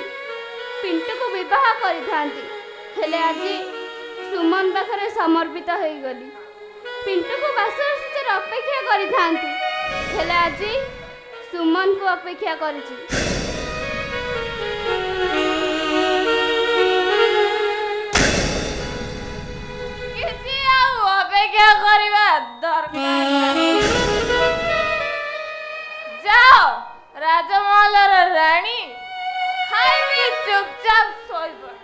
पिंटू को विवाह करी थांती हेले आज ସୁମନ ପାଖରେ ସମର୍ପିତ ହେଇଗଲି। ପିଣ୍ଟୁକୁ ବାସ ଅପେକ୍ଷା କରିଥାନ୍ତି, ହେଲେ ଆଜି ସୁମନକୁ ଅପେକ୍ଷା କରିଛି। କିଛି ଆଉ ଅପେକ୍ଷା କରିବା ଦରକାର। ଯାଅ ରାଜମହଲର ରାଣୀ, ଖାଇବି ଚୁପଚାପ ଶୋଇପଡ଼।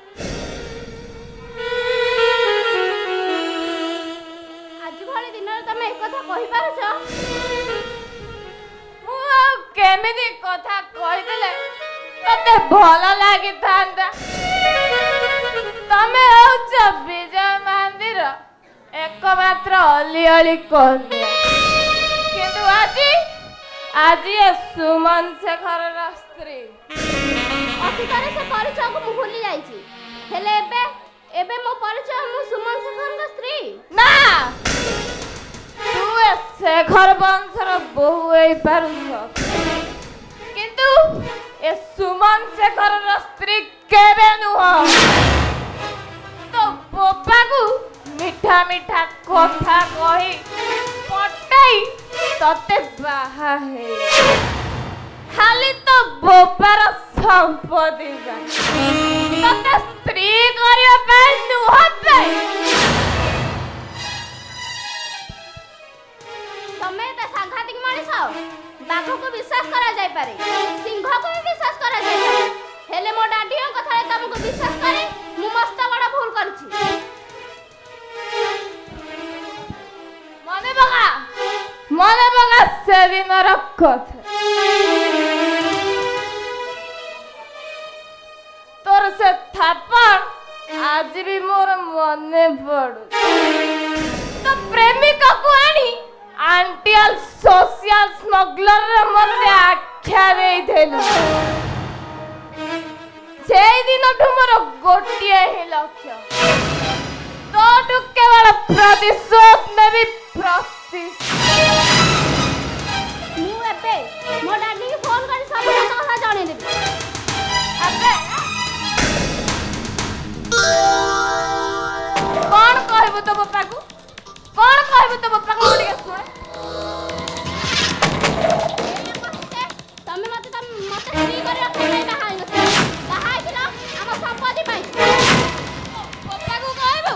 ଆଜି ଭଳି ଦିନରେ ତମେ ଏକଥା କହିପାରୁଛ? ମୁଁ ଆଉ କେମିତି କଥା କହିଦେଲେ ତତେ ଭଲ ଲାଗିଥାନ୍ତା? ତମେ ହେଉଛ ବିଜୟ ମହାନ୍ତିର ଏକମାତ୍ର ଅଲିଅଳି କନ୍ୟା, କିନ୍ତୁ ଆଜି ଏ ସୁମନ ଶେଖରର ସ୍ତ୍ରୀ। ଅତୀତରେ ସେ ପରିଚୟକୁ ମୁଁ ଭୁଲି ଯାଇଛି, ହେଲେ ଏବେ ମୋ ପରିଚୟ ମୁଁ ସୁମନ ଶେଖରଙ୍କ ସ୍ତ୍ରୀ। ନା, ତୁ ଏ ଶେଖର ବଂଶର ବୋହୂ ହେଇପାରୁଛ, କିନ୍ତୁ ଏ ସୁମନ ଶେଖରର ସ୍ତ୍ରୀ କେବେ ନୁହଁ। ତୋ ବୋପାକୁ ମିଠା ମିଠା କଥା କହି ପଟାଇ ତତେ ବାହା ହେଇ ଖାଲି ତୋ ବୋପାର ସମ୍ପତ୍ତି ପାଇଁ, ତତେ ସ୍ତ୍ରୀ କରିବା ପାଇଁ ନୁହଁ। ତମେ ଏତେ ସାଂଘାତିକ ମଣିଷ। ବାଘକୁ ବିଶ୍ୱାସ କରାଯାଇପାରେ, ସିଂହକୁ ବି ବିଶ୍ୱାସ କରାଯାଇପାରେ, ହେଲେ ମୋ ଡାଡିଙ୍କ କଥାରେ ତମକୁ ବିଶ୍ୱାସ କରି ମୁଁ ମସ୍ତ ବଡ଼ ଭୁଲ କରିଛି। ମନେ ପକା ସେଦିନର କଥା। ତୋର ସେ ଥାପଣ ଆଜି ବି ମୋର ମନେ ପଡୁ। ତୋ ପ୍ରେମିକକୁ ଆଣି ଆଣ୍ଟିଆଲ ସୋସିଆଲ ସ୍ମଗଲରରେ ମୋତେ ଆଖ୍ୟା ଦେଇଥିଲୁ। ସେଇଦିନଠୁ ମୋର ଗୋଟିଏ ହିଁ ଲକ୍ଷ୍ୟ, ତୋଠୁ କେବଳ ପ୍ରତିଶୋଧ ନେବି। ମୁଁ ଏବେ ମୋ ଡାଡିକି ଫୋନ କରି ସବୁ କଥା ଜଣେଇଦେବି। କଣ କହିବୁ ତୋ ବାପାକୁ? କଣ କହିବୁ ତୋ ବାପାକୁ? ମୁଁ ଟିକେ ଶୁଣେ। ତମେ ମତେ ସ୍ତ୍ରୀ କରି ରଖିବା ପାଇଁ ବାହା ହେଇନଥିଲ, ବାହା ହେଇଥିଲ ଆମ ସମ୍ପତ୍ତି ପାଇଁ। ବାପାକୁ କହିବୁ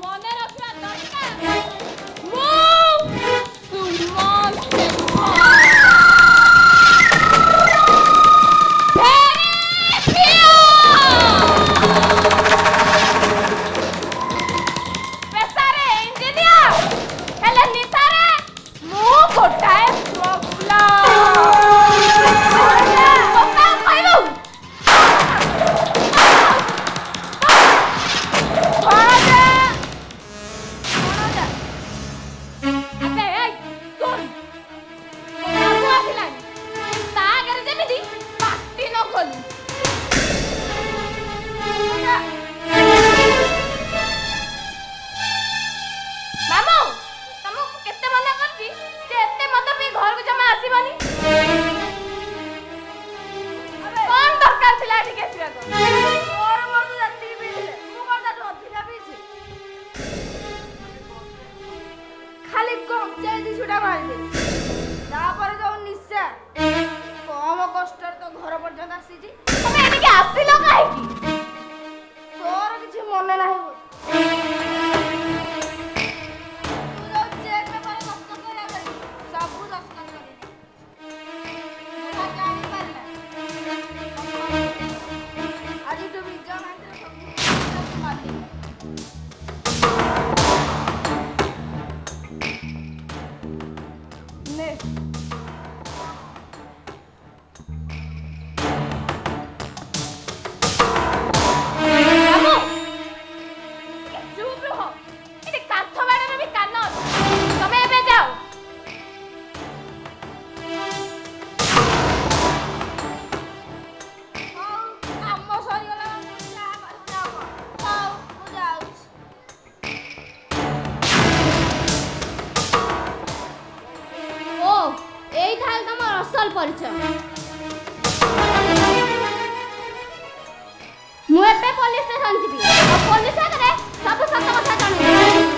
ମନେ ରଖିବା ଦରକାର। असल परिचय मु एबे पुलिस स्टेशन जीबी और पुलिस आगे सब सत कथा जानु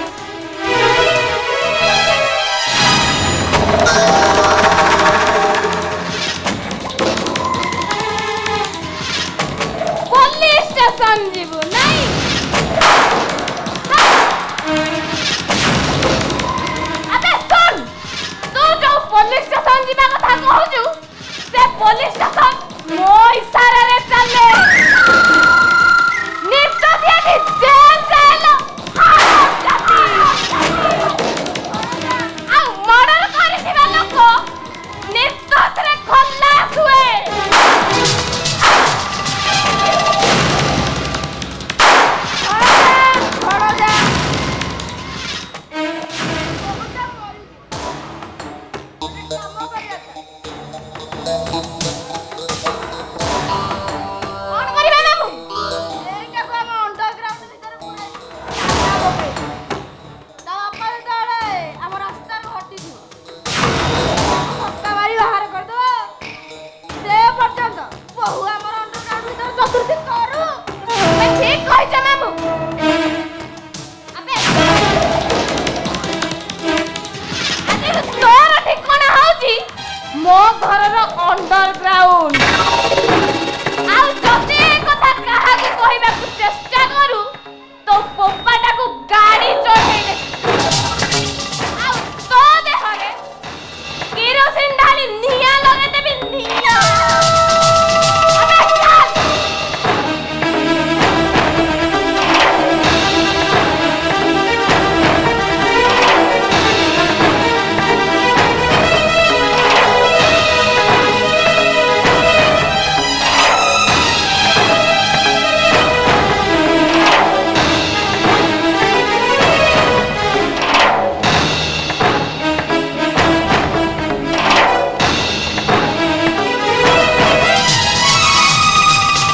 पुलिस स्टेशन जीबू नहीं अबे सुन तू जो पुलिस स्टेशन जीबा कथा कहूछु से पुलिस स्टेशन मो इशारा रे चले